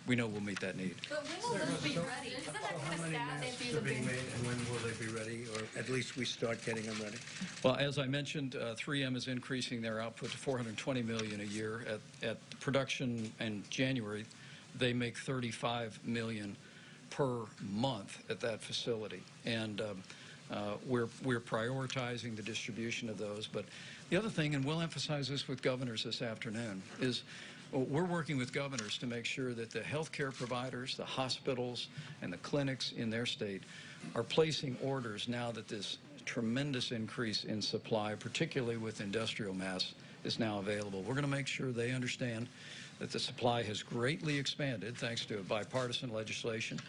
We know we'll meet that need. But when will those be ready? Isn't that kind of sad? Masks are being made, and when will they be ready, or at least we start getting them ready? Well, as I mentioned, 3M is increasing their output to 420 million a year. At production in January, they make 35 million per month at that facility, and we're prioritizing the distribution of those. But the other thing, and we'll emphasize this with governors this afternoon, is We're working with governors to make sure that the healthcare providers, the hospitals, and the clinics in their state are placing orders now that this tremendous increase in supply, particularly with industrial mass, is now available. We're going to make sure they understand that the supply has greatly expanded thanks to bipartisan legislation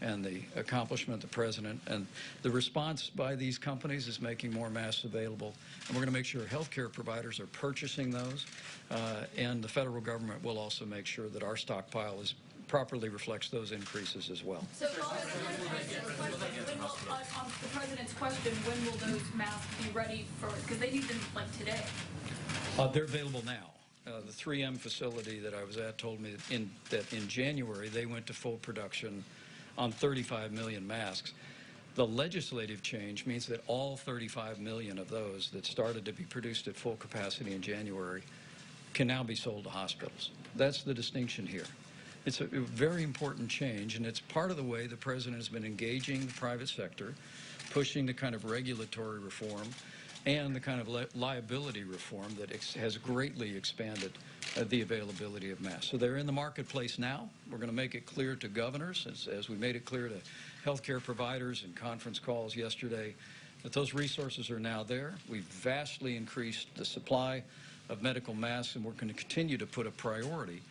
and the accomplishment of the president. And the response by these companies is making more masks available. And we're going to make sure healthcare providers are purchasing those. And the federal government will also make sure that our stockpile properly reflects those increases as well. So, on the president's question, when will those masks be ready for, because they need them like today? They're available now. The 3M facility that I was at told me that in January they went to full production on 35 million masks. The legislative change means that all 35 million of those that started to be produced at full capacity in January can now be sold to hospitals. That's the distinction here. It's a very important change, and it's part of the way the president has been engaging the private sector, pushing the kind of regulatory reform and the kind of liability reform that has greatly expanded the availability of masks. So they're in the marketplace now. We're going to make it clear to governors, as we made it clear to healthcare providers in conference calls yesterday, that those resources are now there. We've vastly increased the supply of medical masks, and we're going to continue to put a priority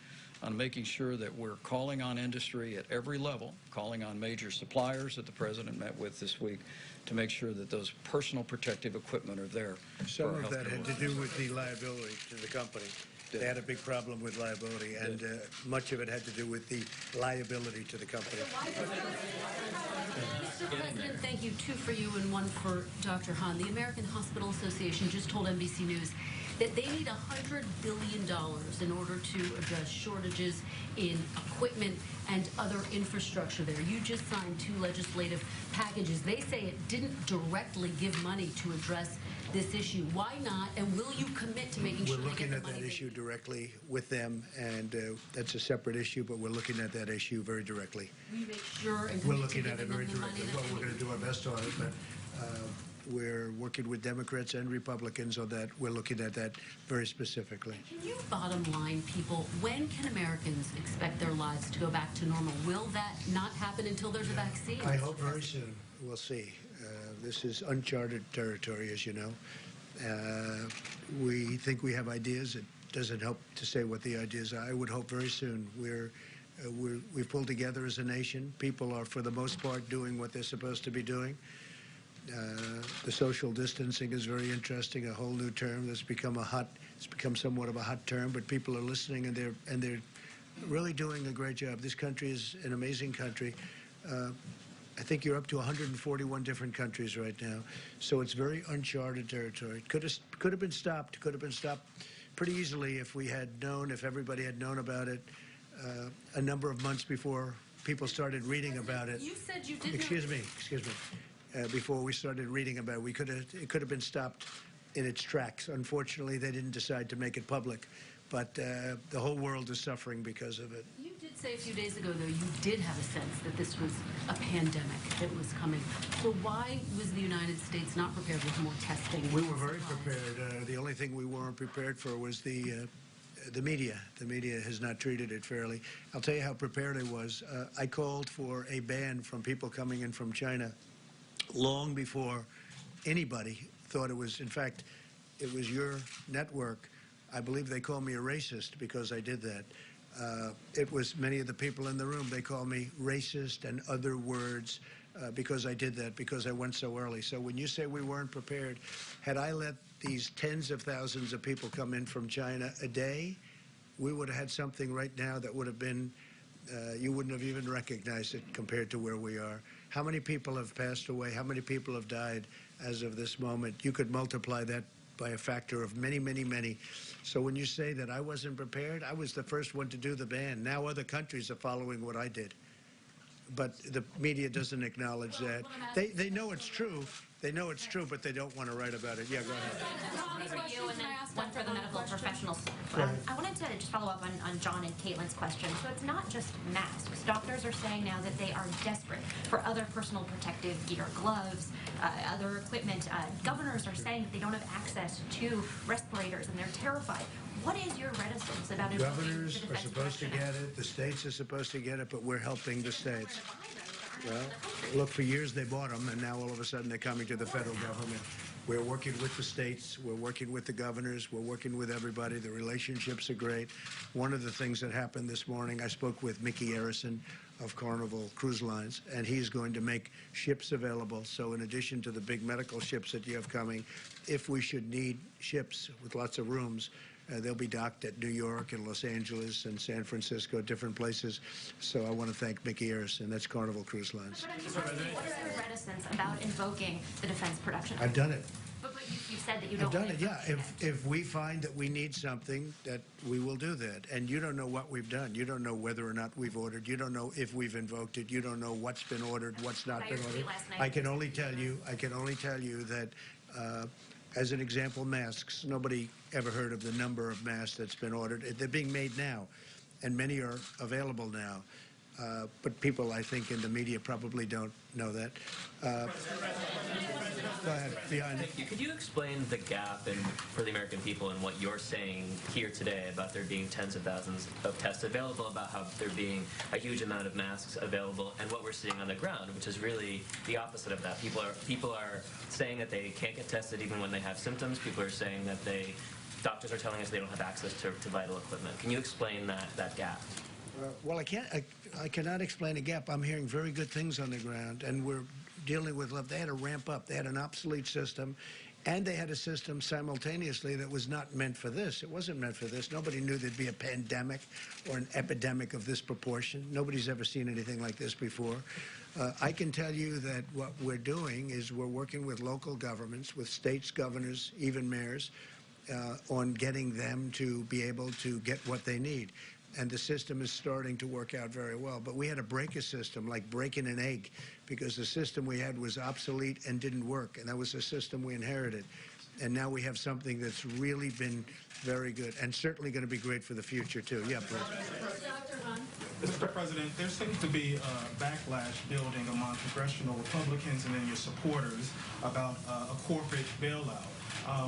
on making sure that we're calling on industry at every level, calling on major suppliers that the president met with this week to make sure that those personal protective equipment are there. Some of that had to do with the liability to the company. They had a big problem with liability, and much of it had to do with the liability to the company. Mr. President, thank you. Two for you and one for Dr. Hahn. The American Hospital Association just told NBC News that they need $100 billion in order to address shortages in equipment and other infrastructure there. You just signed two legislative packages. They say it didn't directly give money to address this issue. Why not? And will you commit to making sure we're looking at that issue directly with them, and that's a separate issue, but we're looking at that issue very directly. Will you make sure and we're looking at it very directly. Well, we're going to do our best on it, but we're working with Democrats and Republicans on that. We're looking at that very specifically. Can you bottom line people, when can Americans expect their lives to go back to normal? Will that not happen until there's a vaccine? I hope very soon. We'll see. This is uncharted territory, as you know. We think we have ideas. It doesn't help to say what the ideas are. I would hope very soon. We've pulled together as a nation. People are, for the most part, doing what they're supposed to be doing. The social distancing is very interesting, a whole new term that's become it's become somewhat of a hot term, but people are listening, and they're really doing a great job. This country is an amazing country. I think you're up to 141 different countries right now, so it's very uncharted territory. It could have been stopped. Could have been stopped pretty easily if we had known, if everybody had known about it a number of months before people started reading about it. You said you didn't. Excuse me. Before we started reading about it, it could have been stopped in its tracks. Unfortunately, they didn't decide to make it public, but the whole world is suffering because of it. You did say a few days ago, though, you did have a sense that this was a pandemic that was coming. So why was the United States not prepared with more testing? We were very prepared. The only thing we weren't prepared for was the media. The media has not treated it fairly. I'll tell you how prepared I was. I called for a ban from people coming in from China long before anybody thought it was. In fact, it was your network. I believe they called me a racist because I did that. It was many of the people in the room. They called me racist and other words because I did that, because I went so early. So when you say we weren't prepared, had I let these tens of thousands of people come in from China a day, we would have had something right now that would have been, you wouldn't have even recognized it compared to where we are. How many people have passed away? How many people have died as of this moment? You could multiply that by a factor of many, many, many. So when you say that I wasn't prepared, I was the first one to do the ban. Now other countries are following what I did. But the media doesn't acknowledge that. They know it's true. They know it's true, but they don't want to write about it. Yeah, go ahead. For you, and then one for the medical professionals. I wanted to just follow up on John and Caitlin's question. So it's not just masks. Doctors are saying now that they are desperate for other personal protective gear, gloves, other equipment. Governors are saying that they don't have access to respirators, and they're terrified. What is your reticence about invoking Governors the are Defense supposed to Production get Act? it. The states are supposed to get it, but we're helping the states. Well, look, for years they bought them, and now all of a sudden they're coming to the federal government. We're working with the states. We're working with the governors. We're working with everybody. The relationships are great. One of the things that happened this morning, I spoke with Mickey Arison of Carnival Cruise Lines, and he's going to make ships available. So in addition to the big medical ships that you have coming, if we should need ships with lots of rooms, they'll be docked at New York and Los Angeles and San Francisco, different places. So I want to thank Mickey Arison. That's Carnival Cruise Lines. What is your reticence about invoking the Defense Production Act? I've done it. But you've said that you don't I've done want it, yeah. If we find that we need something, that we will do that. And you don't know what we've done. You don't know whether or not we've ordered. You don't know if we've invoked it. You don't know what's been ordered, what's not been ordered. I can only tell you that, as an example, masks. Nobody ever heard of the number of masks that's been ordered. They're being made now, and many are available now. But people, I think, in the media probably don't know that. Go ahead, behind. Thank you. Could you explain the gap for the American people and what you're saying here today about there being tens of thousands of tests available, about how there being a huge amount of masks available, and what we're seeing on the ground, which is really the opposite of that? People are saying that they can't get tested even when they have symptoms. People are saying that doctors are telling us they don't have access to vital equipment. Can you explain that gap? Well, I cannot explain a gap. I'm hearing very good things on the ground, and we're dealing with they had to ramp up. They had an obsolete system, and they had a system simultaneously that was not meant for this. It wasn't meant for this. Nobody knew there'd be a pandemic or an epidemic of this proportion. Nobody's ever seen anything like this before. I can tell you that what we're doing is we're working with local governments, with states, governors, even mayors, on getting them to be able to get what they need. And the system is starting to work out very well. But we had to break a system, like breaking an egg, because the system we had was obsolete and didn't work. And that was a system we inherited. And now we have something that's really been very good and certainly going to be great for the future, too. Yeah, please. Mr. President, there seems to be a backlash building among congressional Republicans and then your supporters about a corporate bailout.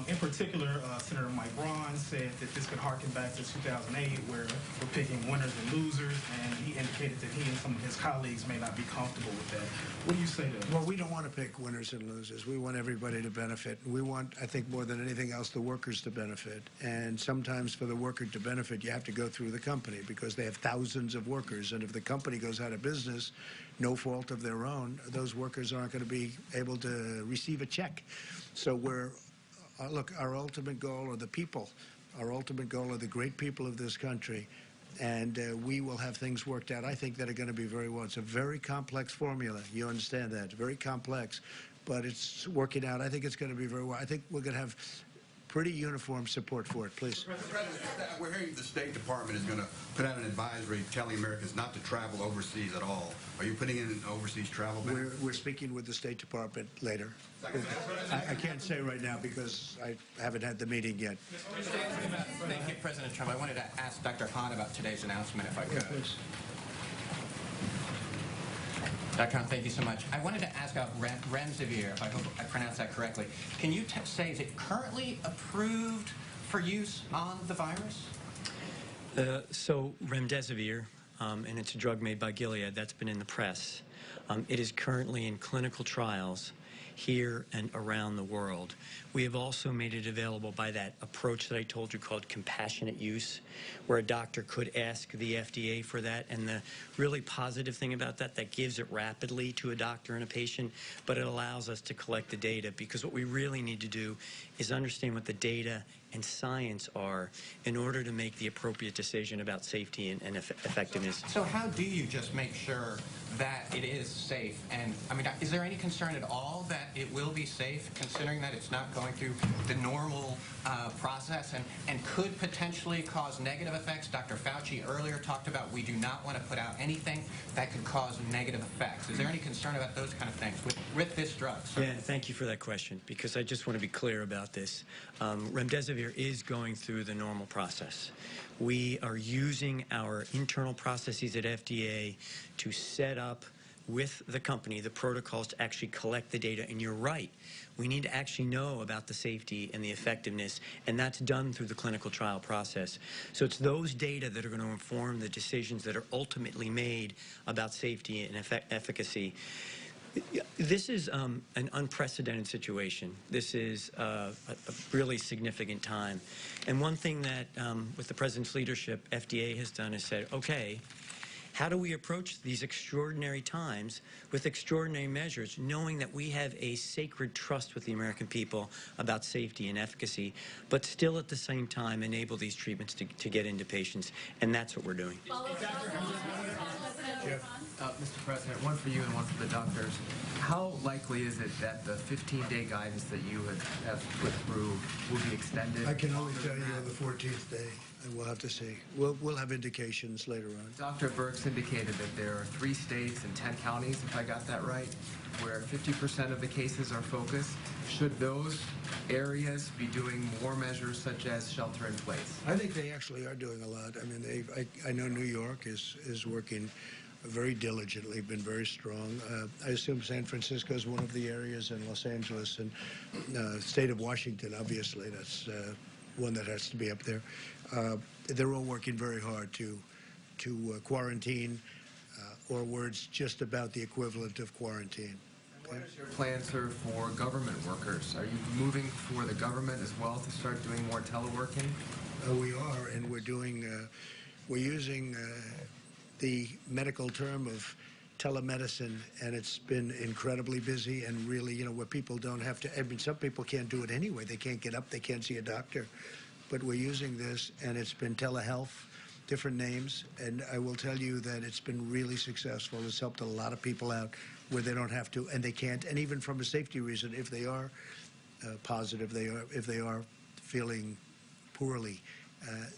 In particular, Senator Mike Braun said that this could harken back to 2008, where we're picking winners and losers, and he indicated that he and some of his colleagues may not be comfortable with that. What do you say to that? Well, we don't want to pick winners and losers. We want everybody to benefit. We want, I think, more than anything else, the workers to benefit. And sometimes for the worker to benefit, you have to go through the company because they have thousands of workers. And if the company goes out of business, no fault of their own, those workers aren't going to be able to receive a check. So we're look, our ultimate goal are the people. Our ultimate goal are the great people of this country. And we will have things worked out, I think, that are going to be very well. It's a very complex formula. You understand that. It's very complex. But it's working out. I think it's going to be very well. I think we're going to have pretty uniform support for it. Please. Mr. President, we're hearing the State Department is going to put out an advisory telling Americans not to travel overseas at all. Are you putting in an overseas travel ban? We're speaking with the State Department later. I can't say right now because I haven't had the meeting yet. Thank you, President Trump. I wanted to ask Dr. Hahn about today's announcement, if I could. Please. Dr. Hahn, thank you so much. I wanted to ask about Remdesivir, if I hope I pronounced that correctly. Can you say, is it currently approved for use on the virus? So Remdesivir, and it's a drug made by Gilead, that's been in the press. It is currently in clinical trials here and around the world. We have also made it available by that approach that I told you called compassionate use, where a doctor could ask the FDA for that. And the really positive thing about that gives it rapidly to a doctor and a patient, but it allows us to collect the data, because what we really need to do is understand what the data and science are in order to make the appropriate decision about safety and effectiveness. So how do you just make sure that it is safe? And I mean, is there any concern at all that it will be safe, considering that it's not going through the normal process and could potentially cause negative effects? Dr. Fauci earlier talked about we do not want to put out anything that could cause negative effects. Is there any concern about those kind of things with this drug? Yeah, thank you for that question, because I just want to be clear about this. Remdesivir is going through the normal process. We are using our internal processes at FDA to set up with the company the protocols to actually collect the data. And you're right, we need to actually know about the safety and the effectiveness, and that's done through the clinical trial process. So it's those data that are going to inform the decisions that are ultimately made about safety and efficacy. This is an unprecedented situation. This is a really significant time. And one thing that, with the President's leadership, FDA has done is said, okay, how do we approach these extraordinary times with extraordinary measures, knowing that we have a sacred trust with the American people about safety and efficacy, but still at the same time enable these treatments to get into patients? And that's what we're doing. Mr. President, one for you and one for the doctors. How likely is it that the 15-day guidance that you have put through will be extended? I can only tell you on the 14th day, and we'll have to see. We'll have indications later on. Dr. Birx indicated that there are 3 states and 10 counties, if I got that right, where 50% of the cases are focused. Should those areas be doing more measures such as shelter in place? I think they actually are doing a lot. I mean, I know New York is working very diligently, been very strong. I assume San Francisco is one of the areas, and Los Angeles, and state of Washington, obviously, that's one that has to be up there. They're all working very hard to quarantine, or words just about the equivalent of quarantine. What is your plan, sir, for government workers? Are you moving for the government as well to start doing more teleworking? We are, and we're using the medical term of telemedicine, and it's been incredibly busy, and really, where people don't have to, I mean, some people can't do it anyway. They can't get up, they can't see a doctor. But we're using this, and it's been telehealth, different names, and I will tell you that it's been really successful. It's helped a lot of people out where they don't have to, and they can't, and even from a safety reason, if they are positive, if they are feeling poorly,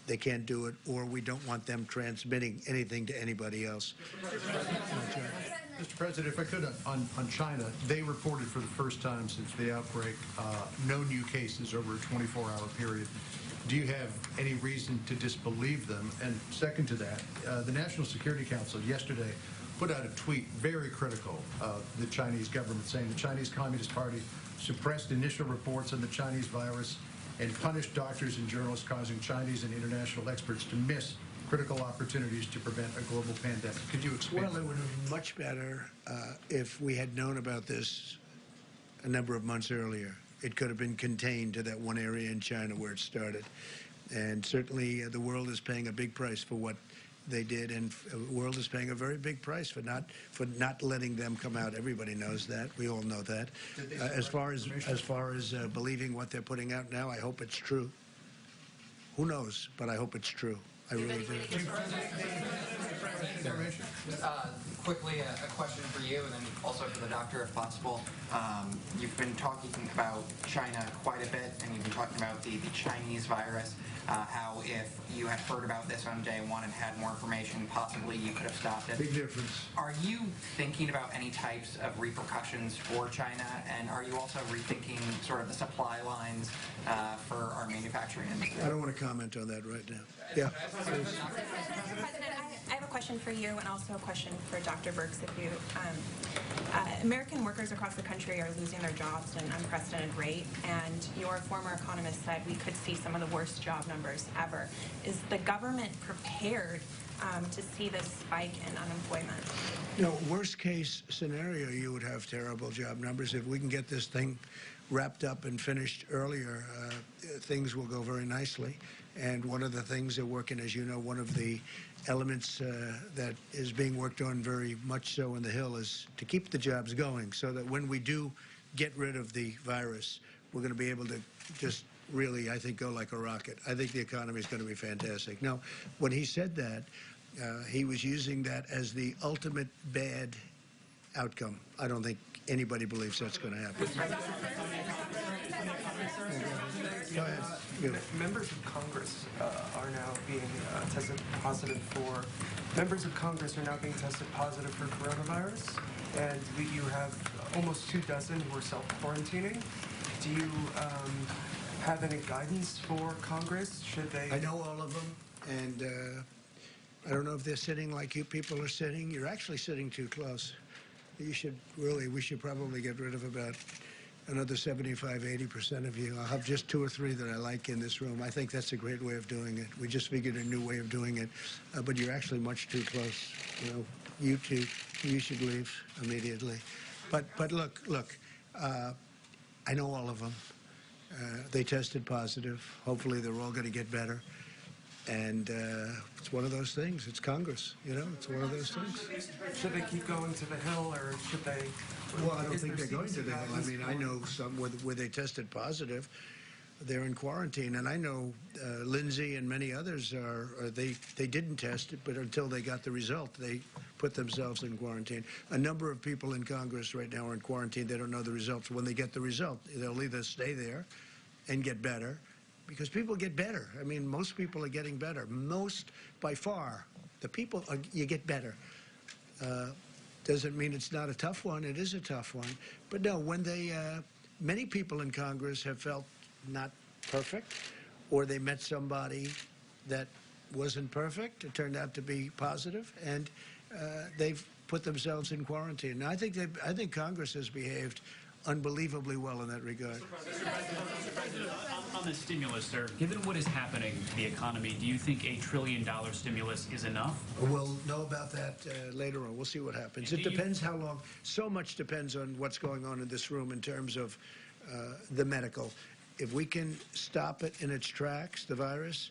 they can't do it, or we don't want them transmitting anything to anybody else. Mr. President, if I could, on China, they reported for the first time since the outbreak no new cases over a 24-hour period. Do you have any reason to disbelieve them? And second to that, the National Security Council yesterday put out a tweet very critical of the Chinese government, saying the Chinese Communist Party suppressed initial reports on the Chinese virus and punished doctors and journalists, causing Chinese and international experts to miss critical opportunities to prevent a global pandemic. Could you expand? Well, it would have been much better if we had known about this a number of months earlier. It could have been contained to that one area in China where it started. And certainly the world is paying a big price for what they did, and the world is paying a very big price for not letting them come out. Everybody knows that. We all know that. As far as believing what they're putting out now, I hope it's true. Who knows? But I hope it's true. I really do. Quickly, a question for you, and then also for the doctor, if possible. You've been talking about China quite a bit, and you've been talking about the Chinese virus, how if you had heard about this on day one and had more information, possibly you could have stopped it. Big difference. Are you thinking about any types of repercussions for China, and are you also rethinking sort of the supply lines for our manufacturing industry? I don't want to comment on that right now. Yeah. President, I have a question for you and also a question for Dr. Birx. American workers across the country are losing their jobs at an unprecedented rate, and your former economist said we could see some of the worst job numbers ever. Is the government prepared to see this spike in unemployment? Worst case scenario, you would have terrible job numbers. If we can get this thing wrapped up and finished earlier, things will go very nicely. And one of the things they're working, as you know, one of the elements that is being worked on very much so in the Hill is to keep the jobs going, so that when we do get rid of the virus, we're going to be able to just really, I think, go like a rocket. I think the economy is going to be fantastic. Now, when he said that, he was using that as the ultimate bad outcome. I don't think anybody believes that's going to happen. Go ahead. Members of Congress are now being tested positive for. Members of Congress are now being tested positive for coronavirus, and you have almost 24 who are self-quarantining. Do you have any guidance for Congress? Should they? I know all of them, and I don't know if they're sitting like you people are sitting. You're actually sitting too close. You should really, we should probably get rid of about another 75, 80% of you. I'll have just 2 or 3 that I like in this room. I think that's a great way of doing it. We just figured a new way of doing it, but you're actually much too close. You know, you two, you should leave immediately. But look, I know all of them. They tested positive. Hopefully they're all going to get better. And it's one of those things. It's Congress, you know. It's one of those things. Should they keep going to the Hill, or should they? Well, I don't think they're going to the Hill. I mean, I know some where they tested positive. They're in quarantine, and I know Lindsay and many others they didn't test it, but until they got the result, they put themselves in quarantine. A number of people in Congress right now are in quarantine. They don't know the results. When they get the result, they'll either stay there and get better, because people get better. I mean, most people are getting better. Most, by far, the people, you get better. Doesn't mean it's not a tough one. It is a tough one. But no, when they, many people in Congress have felt not perfect, or they met somebody that wasn't perfect. It turned out to be positive, and they've put themselves in quarantine. Now, I think Congress has behaved unbelievably well in that regard. Mr. President, on the stimulus, sir, given what is happening to the economy, do you think $1 trillion stimulus is enough? We'll know about that later on. We'll see what happens. It depends how long. So much depends on what's going on in this room in terms of the medical. If we can stop it in its tracks, the virus,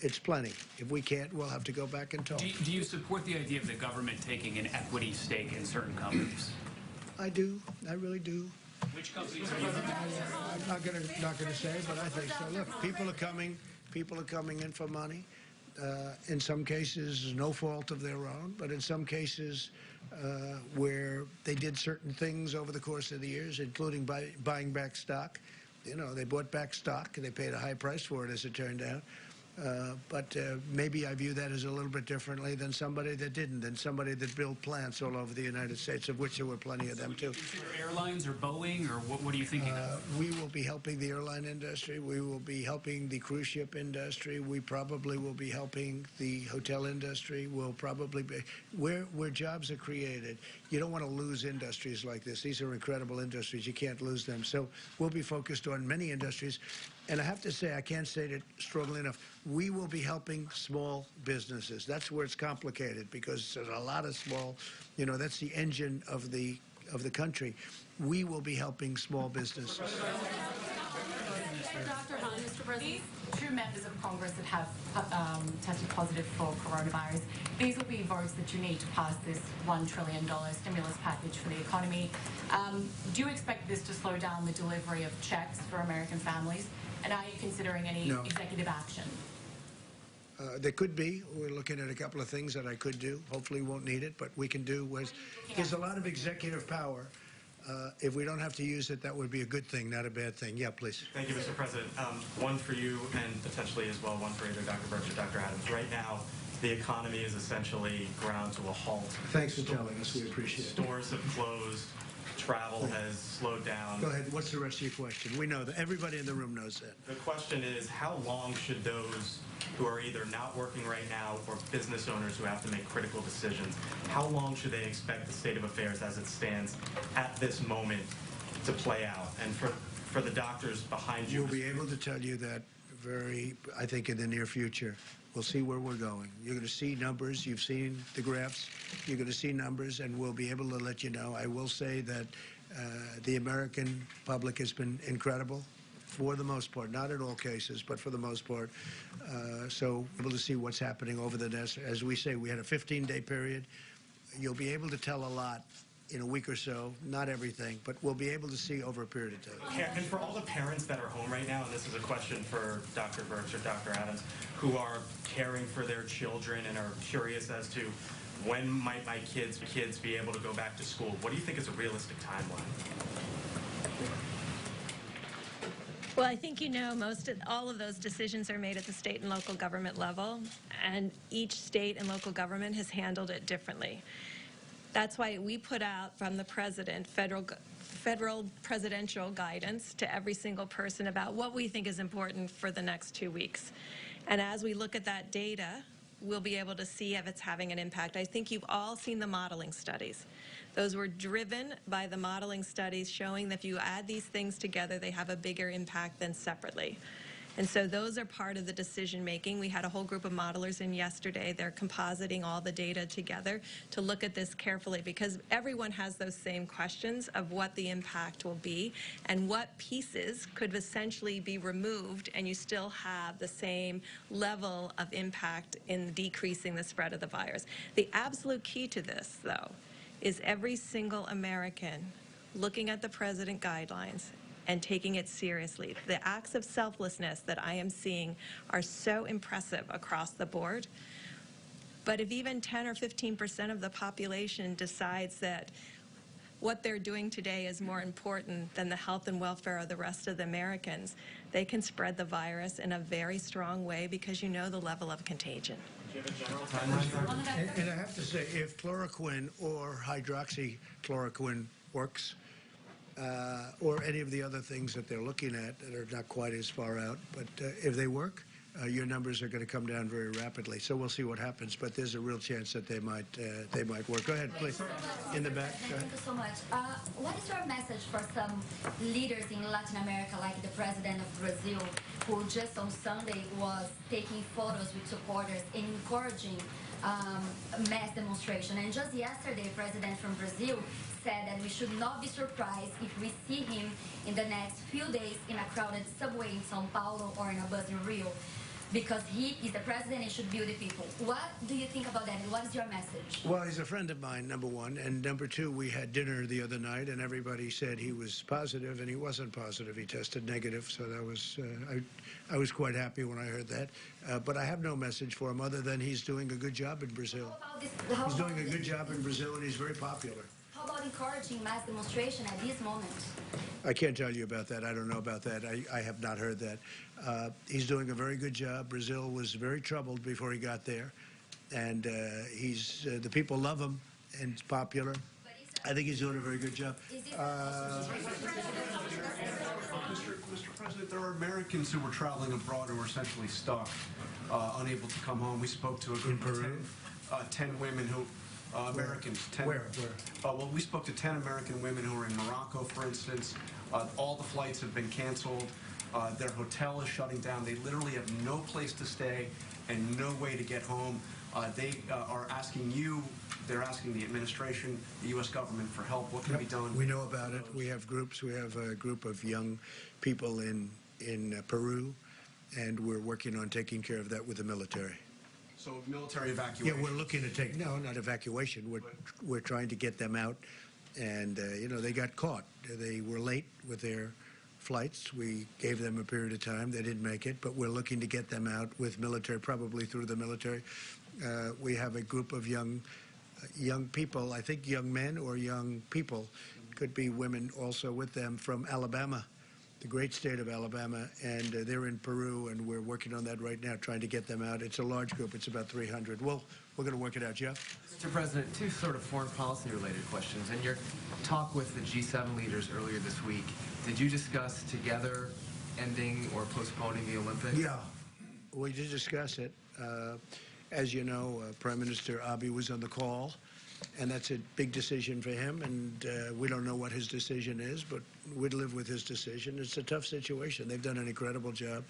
it's plenty. If we can't, we'll have to go back and talk. Do you support the idea of the government taking an equity stake in certain companies? I do. I really do. Which companies are you? I'm not going to say, but I think so. Look, people are coming in for money. In some cases, no fault of their own, but in some cases where they did certain things over the course of the years, including buying back stock. You know, they bought back stock and they paid a high price for it, as it turned out. But maybe I view that as a little bit differently than somebody that didn't, than somebody that built plants all over the United States, of which there were plenty of them, too. Would you consider airlines or Boeing, or what are you thinking of? We will be helping the airline industry. We will be helping the cruise ship industry. We probably will be helping the hotel industry. We'll probably be where jobs are created. You don't want to lose industries like this. These are incredible industries. You can't lose them. So we'll be focused on many industries. And I have to say, I can't state it strongly enough, we will be helping small businesses. That's where it's complicated, because there's a lot of small, you know, that's the engine of the country. We will be helping small businesses. Dr. Hahn, Mr. President, 2 members of Congress that have tested positive for coronavirus. These will be votes that you need to pass this $1 trillion stimulus package for the economy. Do you expect this to slow down the delivery of checks for American families? And are you considering any executive action? There could be. We're looking at a couple of things that I could do. Hopefully we won't need it, but we can do. There's a lot of executive power. If we don't have to use it, that would be a good thing, not a bad thing. Yeah, please. Thank you, Mr. President. One for you, and potentially as well one for either Dr. Birch or Dr. Adams. Right now, the economy is essentially ground to a halt. Thanks for telling us. We appreciate it. Stores have closed. Travel has slowed down. Go ahead. What's the rest of your question? We know that. Everybody in the room knows that. The question is, how long should those who are either not working right now or business owners who have to make critical decisions, how long should they expect the state of affairs as it stands at this moment to play out? And for the doctors behind you. We'll be able to tell you that I think in the near future. We'll see where we're going. You're going to see numbers. You've seen the graphs. You're going to see numbers, and we'll be able to let you know. I will say that the American public has been incredible for the most part, not in all cases, but for the most part. So able to see what's happening over the next, as we say, we had a 15-day period. You'll be able to tell a lot in a week or so. Not everything, but we'll be able to see over a period of time. And for all the parents that are home right now, and this is a question for Dr. Birx or Dr. Adams, who are caring for their children and are curious as to when might my kids be able to go back to school, what do you think is a realistic timeline? Well, I think all of those decisions are made at the state and local government level, and each state and local government has handled it differently. That's why we put out from the president federal presidential guidance to every single person about what we think is important for the next 2 weeks. And as we look at that data, we'll be able to see if it's having an impact. I think you've all seen the modeling studies. Those were driven by the modeling studies showing that if you add these things together, they have a bigger impact than separately. And so those are part of the decision making. We had a whole group of modelers in yesterday. They're compositing all the data together to look at this carefully, because everyone has those same questions of what the impact will be and what pieces could essentially be removed and you still have the same level of impact in decreasing the spread of the virus. The absolute key to this, though, is every single American looking at the president guidelines and taking it seriously. The acts of selflessness that I am seeing are so impressive across the board. But if even 10 or 15% of the population decides that what they're doing today is more important than the health and welfare of the rest of the Americans, they can spread the virus in a very strong way, because you know the level of contagion. Do you have a general timeline? And I have to say, if chloroquine or hydroxychloroquine works, or any of the other things that they're looking at that are not quite as far out, but if they work, your numbers are going to come down very rapidly. So we'll see what happens, but there's a real chance that they might work. Go ahead, please. In the back. Thank you so much. What is your message for some leaders in Latin America, like the president of Brazil, who just on Sunday was taking photos with supporters and encouraging mass demonstration? And just yesterday, the president from Brazil said that we should not be surprised if we see him in the next few days in a crowded subway in São Paulo or in a bus in Rio, because he is the president and should be with the people. What do you think about that? What is your message? Well, he's a friend of mine, number one. And number two, we had dinner the other night, and everybody said he was positive, and he wasn't positive. He tested negative, so that was, I was quite happy when I heard that. But I have no message for him other than he's doing a good job in Brazil. He's doing a good job in Brazil, and he's very popular. How about encouraging mass demonstration at this moment? I can't tell you about that. I don't know about that. I have not heard that. He's doing a very good job. Brazil was very troubled before he got there, and the people love him, and it's popular. I think he's doing a very good job. Mr. President, there are Americans who were traveling abroad who were essentially stuck, unable to come home. We spoke to a group of 10 women who... Americans. 10, Where? Well, we spoke to 10 American women who are in Morocco, for instance. All the flights have been canceled. Their hotel is shutting down. They literally have no place to stay and no way to get home. They are asking you, they're asking the administration, the U.S. government for help. What can be done? We know about it. We have groups. We have a group of young people in Peru, and we're working on taking care of that with the military. So military evacuation? Yeah, we're looking to take, no, not evacuation. We're trying to get them out. And, they got caught. They were late with their flights. We gave them a period of time. They didn't make it, but we're looking to get them out with military, probably through the military. We have a group of young people, I think young men or young people, could be women also with them, from Alabama, the great state of Alabama, and they're in Peru, and we're working on that right now, trying to get them out. It's a large group. It's about 300. Well, we're going to work it out. Jeff? Mr. President, two sort of foreign policy-related questions. In your talk with the G7 leaders earlier this week, did you discuss together ending or postponing the Olympics? Yeah, we did discuss it. As you know, Prime Minister Abiy was on the call, and that's a big decision for him, and we don't know what his decision is, but we'd live with his decision. It's a tough situation. They've done an incredible job.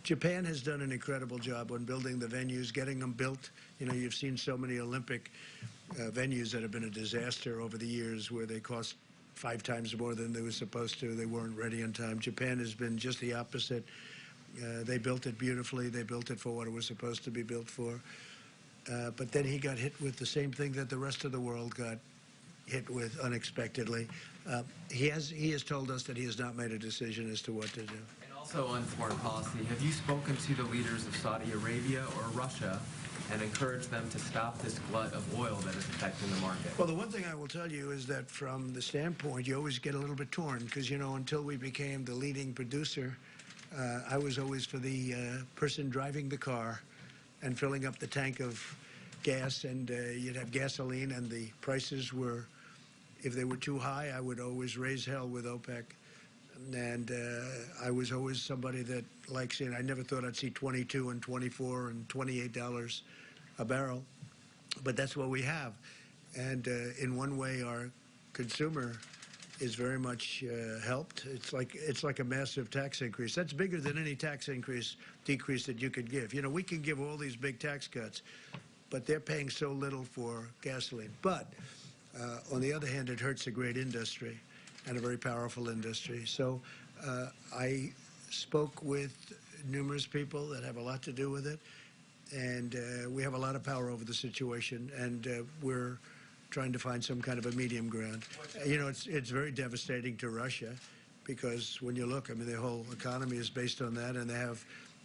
Japan has done an incredible job on building the venues, getting them built. You've seen so many Olympic venues that have been a disaster over the years, where they cost 5 times more than they were supposed to. They weren't ready in time. Japan has been just the opposite. They built it beautifully. They built it for what it was supposed to be built for. But then he got hit with the same thing that the rest of the world got hit with unexpectedly. He has told us that he has not made a decision as to what to do. And also on foreign policy, have you spoken to the leaders of Saudi Arabia or Russia and encouraged them to stop this glut of oil that is affecting the market? Well, the one thing I will tell you is that from the standpoint, you always get a little bit torn because, you know, until we became the leading producer, I was always for the person driving the car and filling up the tank of gas, and you'd have gasoline, and the prices were, if they were too high, I would always raise hell with OPEC. And I was always somebody that likes it. I never thought I'd see $22 and $24 and $28 a barrel, but that's what we have. And in one way, our consumer is very much helped. It's like a massive tax increase. That's bigger than any tax decrease that you could give. You know, we can give all these big tax cuts, but they're paying so little for gasoline. But on the other hand, it hurts a great industry and a very powerful industry. So I spoke with numerous people that have a lot to do with it, and we have a lot of power over the situation, and we're trying to find some kind of a medium ground. You know, it's very devastating to Russia because when you look, I mean, their whole economy is based on that, and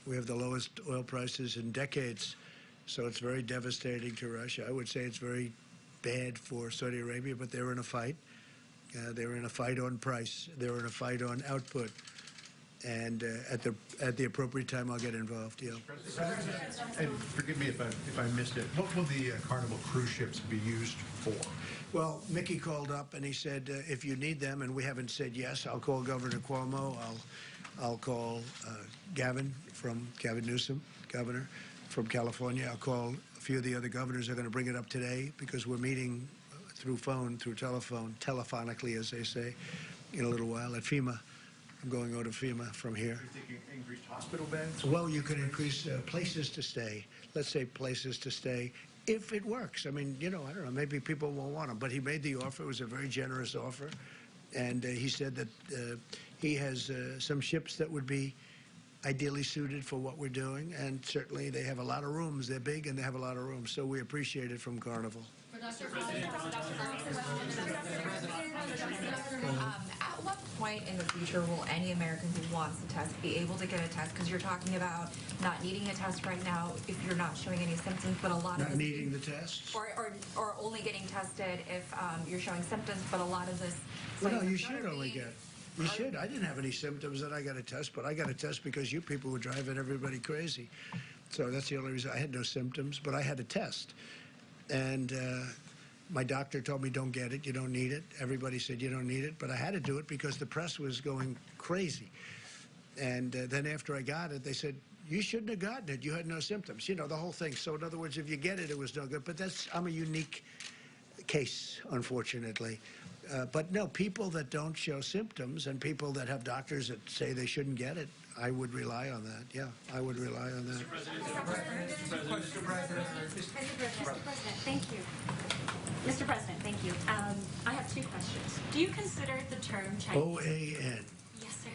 we have the lowest oil prices in decades. So it's very devastating to Russia. I would say it's very bad for Saudi Arabia, but they're in a fight. They're in a fight on price. They're in a fight on output. And at the appropriate time, I'll get involved. Yeah. And forgive me if I missed it. What will the Carnival cruise ships be used for? Well, Mickey called up and he said, if you need them, and we haven't said yes, I'll call Governor Cuomo. I'll call Gavin Newsom, governor from California. I'll call a few of the other governors. Are going to bring it up today because we're meeting through telephone, telephonically, as they say, in a little while at FEMA. I'm going over to FEMA from here. You're thinking increased hospital beds? Well, you can increase places to stay. Let's say places to stay, if it works. I mean, you know, I don't know, maybe people won't want them, but he made the offer. It was a very generous offer. And he said that he has some ships that would be ideally suited for what we're doing. And certainly they have a lot of rooms. They're big and they have a lot of rooms. So we appreciate it from Carnival. At what point in the future will any American who wants a test be able to get a test? Because you're talking about not needing a test right now if you're not showing any symptoms, but a lot of not needing the test, or only getting tested if you're showing symptoms. But a lot of this. Well, no, you should only get. You should. I didn't have any symptoms and I got a test, but I got a test because you people were driving everybody crazy. So that's the only reason. I had no symptoms, but I had a test. And my doctor told me, don't get it, you don't need it. Everybody said you don't need it, but I had to do it because the press was going crazy. And then after I got it, they said, you shouldn't have gotten it, you had no symptoms. You know, the whole thing. So in other words, if you get it, it was no good. But I'm a unique case, unfortunately. But no, people that don't show symptoms and people that have doctors that say they shouldn't get it, I would rely on that. Yeah, I would rely on that. Mr. President, thank you. Mr. President, thank you. I have two questions. Do you consider the term Chinese? OAN. Yes, sir.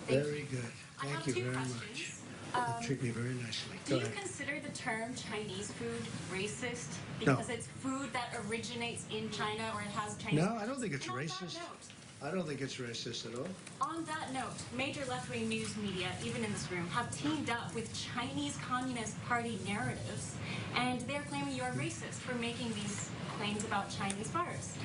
Very good. Thank you very much. You treat me very nicely. Do you consider the term Chinese food racist because it's food that originates in China or it has Chinese? No, I don't think it's racist. I don't think it's racist at all. On that note, major left-wing news media, even in this room, have teamed up with Chinese Communist Party narratives, and they're claiming you are racist for making these claims about Chinese virus.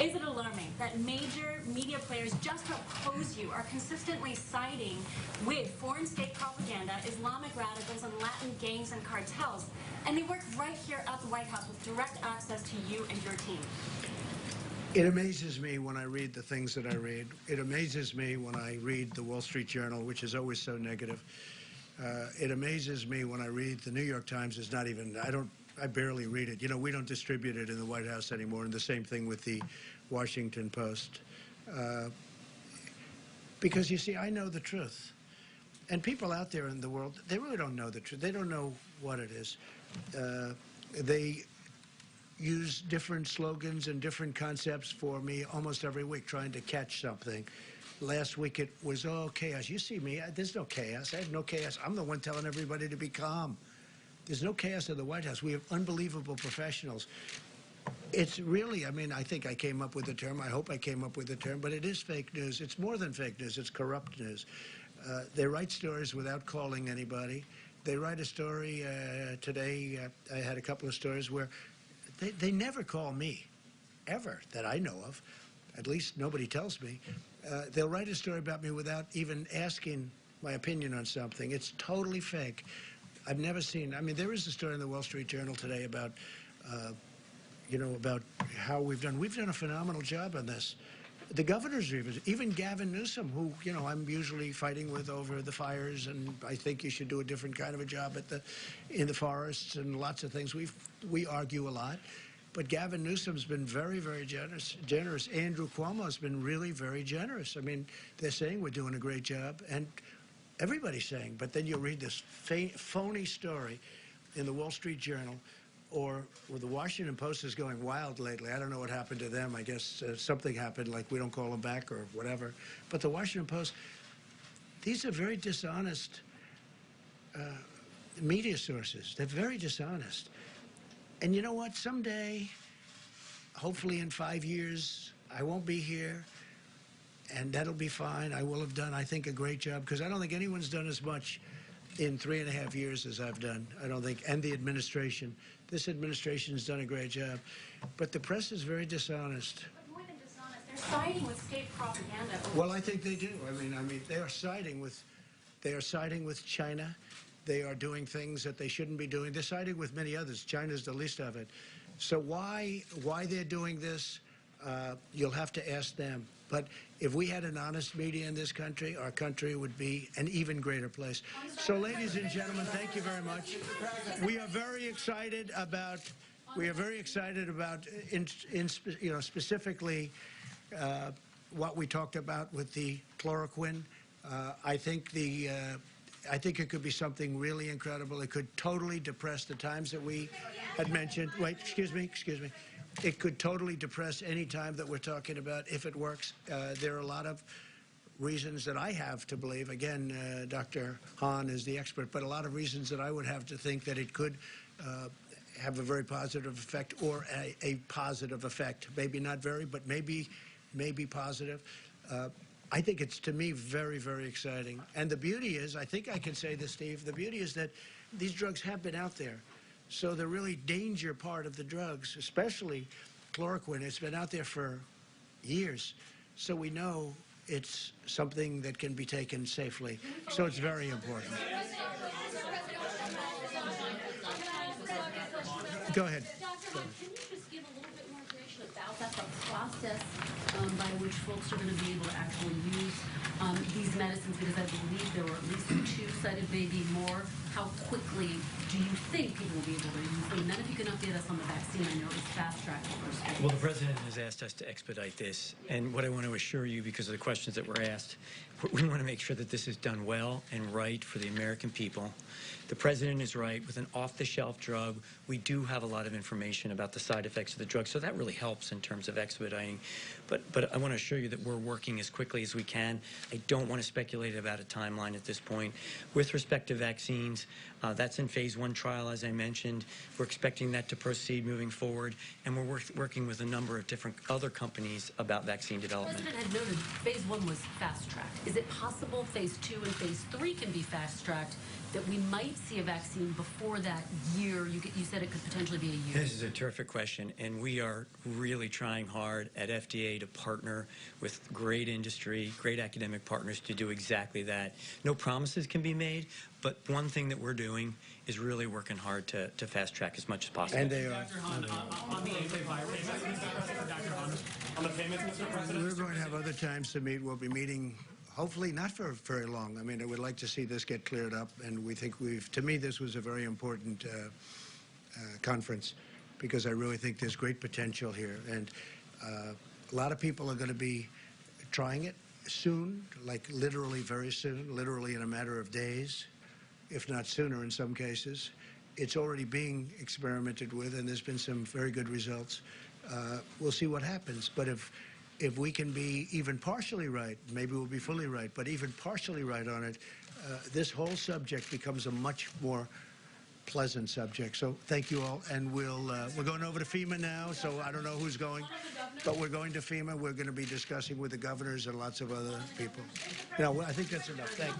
Is it alarming that major media players just to oppose you are consistently siding with foreign state propaganda, Islamic radicals, and Latin gangs and cartels, and they work right here at the White House with direct access to you and your team? It amazes me when I read the things that I read. It amazes me when I read the Wall Street Journal, which is always so negative. It amazes me when I read the New York Times. Is not even, I barely read it. You know, we don't distribute it in the White House anymore, and the same thing with the Washington Post. Because, you see, I know the truth. And people out there in the world, they really don't know the truth. They don't know what it is. They use different slogans and different concepts for me almost every week, trying to catch something. Last week it was, oh, chaos. You see me, there's no chaos. I have no chaos. I'm the one telling everybody to be calm. There's no chaos in the White House. We have unbelievable professionals. It's really, I mean, I think I came up with the term. I hope I came up with the term, but it is fake news. It's more than fake news. It's corrupt news. They write stories without calling anybody. They write a story today. I had a couple of stories where they never call me, ever, that I know of. At least nobody tells me. They'll write a story about me without even asking my opinion on something. It's totally fake. I've never seen, I mean, there is a story in the Wall Street Journal today about, about how we've done a phenomenal job on this. The governors, even Gavin Newsom, who, I'm usually fighting with over the fires, and I think you should do a different kind of a job in the forests and lots of things. We argue a lot. But Gavin Newsom's been very, very generous. Andrew Cuomo's been really very generous. I mean, they're saying we're doing a great job, and everybody's saying. But then you'll read this phony story in the Wall Street Journal, or the Washington Post is going wild lately. I don't know what happened to them. I guess something happened, like we don't call them back or whatever. But the Washington Post, these are very dishonest media sources. They're very dishonest. And you know what? Someday, hopefully in 5 years, I won't be here, and that'll be fine. I will have done, I think, a great job, because I don't think anyone's done as much in 3.5 years as I've done. I don't think, and the administration. This administration's done a great job. But the press is very dishonest. But more than dishonest, they're siding with state propaganda. Well, I think they do. I mean, they are siding with China. They are doing things that they shouldn't be doing. They're siding with many others. China's the least of it. So why they're doing this, you'll have to ask them. But if we had an honest media in this country, our country would be an even greater place. So, ladies and gentlemen, thank you very much. We are very excited about. Specifically what we talked about with the chloroquine. I think it could be something really incredible. It could totally depress the times that we had mentioned. Wait, excuse me. It could totally depress any time that we're talking about if it works. There are a lot of reasons that I have to believe. Again, Dr. Hahn is the expert, but a lot of reasons that I would have to think that it could have a very positive effect, or a positive effect. Maybe not very, but maybe positive. I think it's, to me, very, very exciting. And the beauty is, I think I can say this, Steve, the beauty is that these drugs have been out there. So the really danger part of the drugs, especially chloroquine, it's been out there for years. So we know it's something that can be taken safely. So it's very important. Go ahead. Dr. Hahn, can you just give a little bit more information about that, the process by which folks are going to be able to actually use these medicines? Because I believe there were at least 2 cited, maybe more. How quickly do you think people will be able to use them? And then if you can update us on the vaccine, I know it was fast-tracked the first day. Well, the President has asked us to expedite this. And what I want to assure you, because of the questions that were asked, we want to make sure that this is done well and right for the American people. The President is right. With an off-the-shelf drug, we do have a lot of information about the side effects of the drug, so that really helps in terms of expediting. But I want to assure you that we're working as quickly as we can. I don't want to speculate about a timeline at this point. With respect to vaccines, that's in phase 1 trial, as I mentioned. We're expecting that to proceed moving forward, and we're working with a number of different other companies about vaccine development. The President had noted phase 1 was fast-tracked. Is it possible phase 2 and phase 3 can be fast-tracked, that we might see a vaccine before that year? You said it could potentially be a year. This is a terrific question, and we are really trying hard at FDA to partner with great industry, great academic partners to do exactly that. No promises can be made, but one thing that we're doing is really working hard to fast track as much as possible. And they are. Dr. Hahn, on the antivirus, Dr. Hahn, on the payments, Mr. President. We're going to have other times to meet. We'll be meeting, hopefully not for very long. I mean, I would like to see this get cleared up, and we think to me, this was a very important conference, because I really think there's great potential here. And a lot of people are going to be trying it soon, like literally very soon, literally in a matter of days, if not sooner in some cases. It's already being experimented with, and there's been some very good results. We'll see what happens. But if we can be even partially right, maybe we'll be fully right, but even partially right on it, this whole subject becomes a much more pleasant subject. So thank you all, and we're going over to FEMA now. So I don't know who's going, but we're going to FEMA. We're going to be discussing with the governors and lots of other people. No, I think that's enough. Thank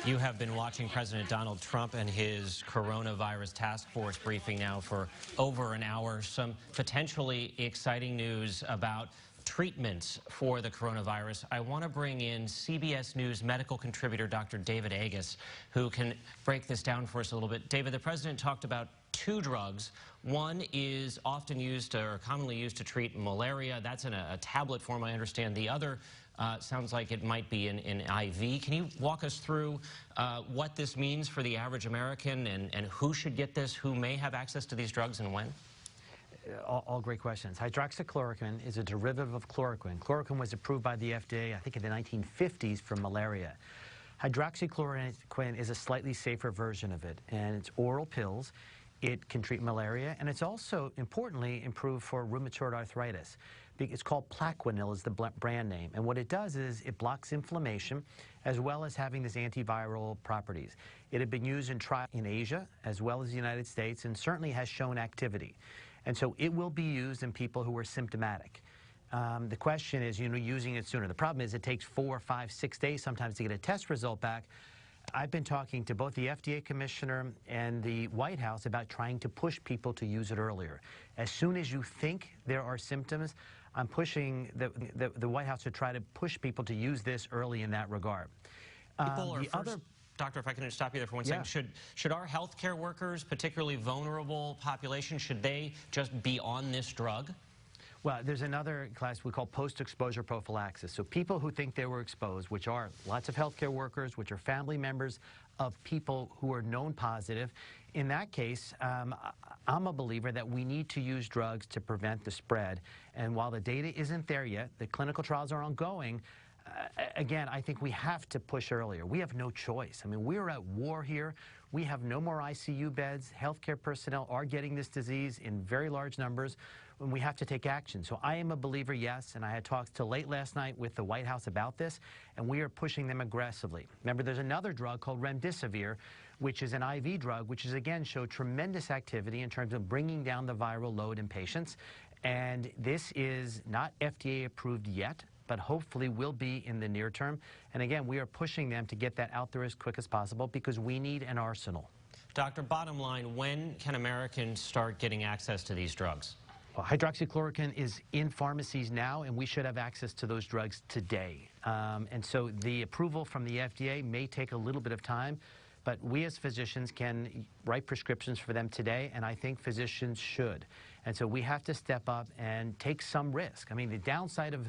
you. You have been watching President Donald Trump and his coronavirus task force briefing now for over an hour. Some potentially exciting news about treatments for the coronavirus. I want to bring in CBS News medical contributor Dr. David Agus, who can break this down for us a little bit. David, the president talked about two drugs. One is often used or commonly used to treat malaria. That's in a tablet form, I understand. The other sounds like it might be in IV. Can you walk us through what this means for the average American and who should get this, who may have access to these drugs, and when? All great questions. Hydroxychloroquine is a derivative of chloroquine. Chloroquine was approved by the FDA, I think, in the 1950s for malaria. Hydroxychloroquine is a slightly safer version of it, and it's oral pills. It can treat malaria, and it's also, importantly, improved for rheumatoid arthritis. It's called Plaquenil is the brand name, and what it does is it blocks inflammation as well as having this antiviral properties. It had been used in trials in Asia as well as the United States, and certainly has shown activity. And so it will be used in people who are symptomatic. The question is, using it sooner. The problem is it takes 4, 5, 6 days sometimes to get a test result back. I've been talking to both the FDA commissioner and the White House about trying to push people to use it earlier. As soon as you think there are symptoms, I'm pushing the White House to try to push people to use this early in that regard. Doctor, if I can just stop you there for one second. Should our healthcare workers, particularly vulnerable population, should they just be on this drug? Well, there's another class we call post-exposure prophylaxis. So people who think they were exposed, which are lots of healthcare workers, which are family members of people who are known positive. In that case, I'm a believer that we need to use drugs to prevent the spread. And while the data isn't there yet, the clinical trials are ongoing. Again, I think we have to push earlier. We have no choice. I mean, we're at war here. We have no more ICU beds. Healthcare personnel are getting this disease in very large numbers, and we have to take action. So I am a believer, yes, and I had talks till late last night with the White House about this, and we are pushing them aggressively. Remember, there's another drug called remdesivir, which is an IV drug, which is, again, showed tremendous activity in terms of bringing down the viral load in patients. And this is not FDA approved yet, but hopefully will be in the near term. And again, we are pushing them to get that out there as quick as possible because we need an arsenal. Doctor, bottom line, when can Americans start getting access to these drugs? Well, hydroxychloroquine is in pharmacies now, and we should have access to those drugs today. And so the approval from the FDA may take a little bit of time, but we as physicians can write prescriptions for them today, and I think physicians should. And so we have to step up and take some risk. I mean, the downside of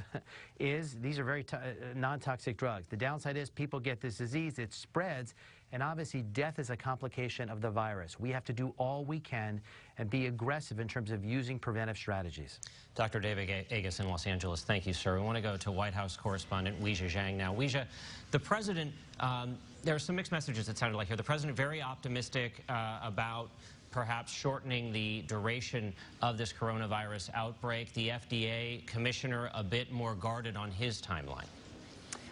is these are very non-toxic drugs. The downside is people get this disease, it spreads, and obviously death is a complication of the virus. We have to do all we can and be aggressive in terms of using preventive strategies. Dr. David Agus in Los Angeles, thank you, sir. We want to go to White House correspondent Weijia Zhang now. Weijia, the president, there are some mixed messages it sounded like here. The president very optimistic about perhaps shortening the duration of this coronavirus outbreak. The FDA commissioner a bit more guarded on his timeline.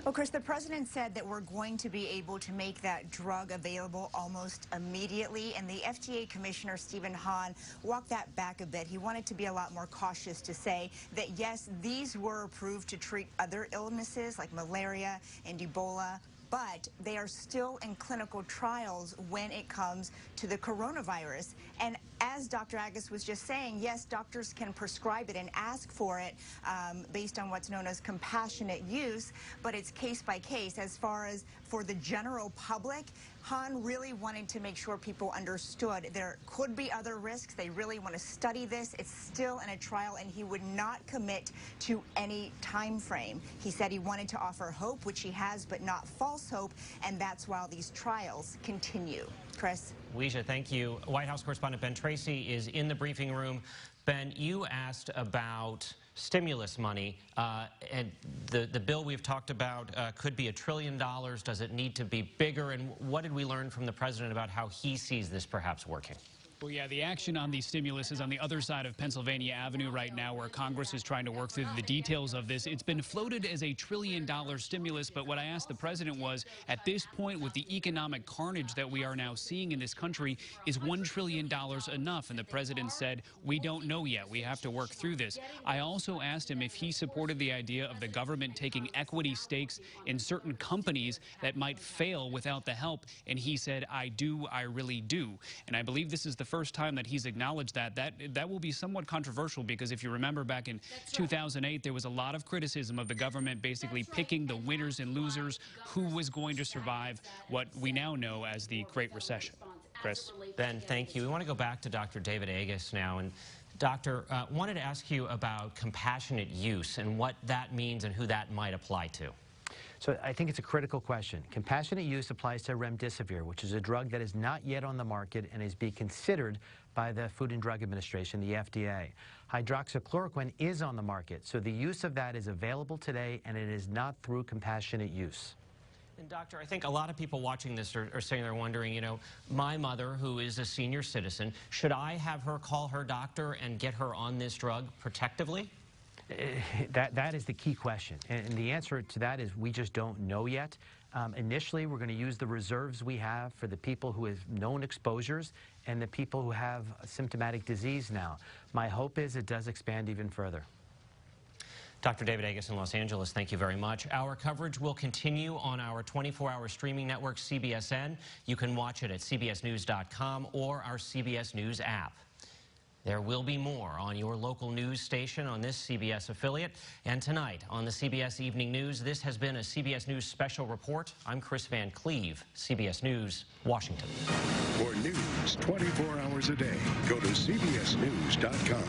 Well, Chris, the president said that we're going to be able to make that drug available almost immediately, and the FDA commissioner, Stephen Hahn, walked that back a bit. He wanted to be a lot more cautious to say that, yes, these were approved to treat other illnesses like malaria and Ebola, but they are still in clinical trials when it comes to the coronavirus. And as Dr. Agus was just saying, yes, doctors can prescribe it and ask for it based on what's known as compassionate use, but it's case by case. As far as for the general public, Hahn really wanted to make sure people understood there could be other risks. They really want to study this. It's still in a trial, and he would not commit to any time frame. He said he wanted to offer hope, which he has, but not false hope, and that's while these trials continue. Chris? Weijia, thank you. White House correspondent Ben Tracy is in the briefing room. Ben, you asked about stimulus money, and the bill we've talked about could be $1 trillion. Does it need to be bigger? And what did we learn from the president about how he sees this perhaps working? Well, yeah, the action on the stimulus is on the other side of Pennsylvania Avenue right now, where Congress is trying to work through the details of this. It's been floated as a $1 trillion stimulus, but what I asked the president was, at this point, with the economic carnage that we are now seeing in this country, is $1 trillion enough? And the president said, we don't know yet. We have to work through this. I also asked him if he supported the idea of the government taking equity stakes in certain companies that might fail without the help, and he said, I do, I really do. And I believe this is the first time that he's acknowledged that. That will be somewhat controversial, because if you remember back in 2008, there was a lot of criticism of the government basically picking the winners and losers, who was going to survive what we now know as the Great Recession. Chris? Ben, thank you. We want to go back to Dr. David Agus now. And Doctor, wanted to ask you about compassionate use and what that means and who that might apply to. So I think it's a critical question. Compassionate use applies to remdesivir, which is a drug that is not yet on the market and is being considered by the Food and Drug Administration, the FDA. Hydroxychloroquine is on the market, so the use of that is available today, and it is not through compassionate use. And Doctor, I think a lot of people watching this are sitting there wondering, you know, my mother, who is a senior citizen, should I have her call her doctor and get her on this drug protectively? That is the key question, and the answer to that is we just don't know yet. Initially, we're going to use the reserves we have for the people who have known exposures and the people who have symptomatic disease now. My hope is it does expand even further. Dr. David Agus in Los Angeles, thank you very much. Our coverage will continue on our 24-hour streaming network, CBSN. You can watch it at cbsnews.com or our CBS News app. There will be more on your local news station on this CBS affiliate. And tonight on the CBS Evening News, this has been a CBS News special report. I'm Chris Van Cleve, CBS News, Washington. For news 24 hours a day, go to cbsnews.com.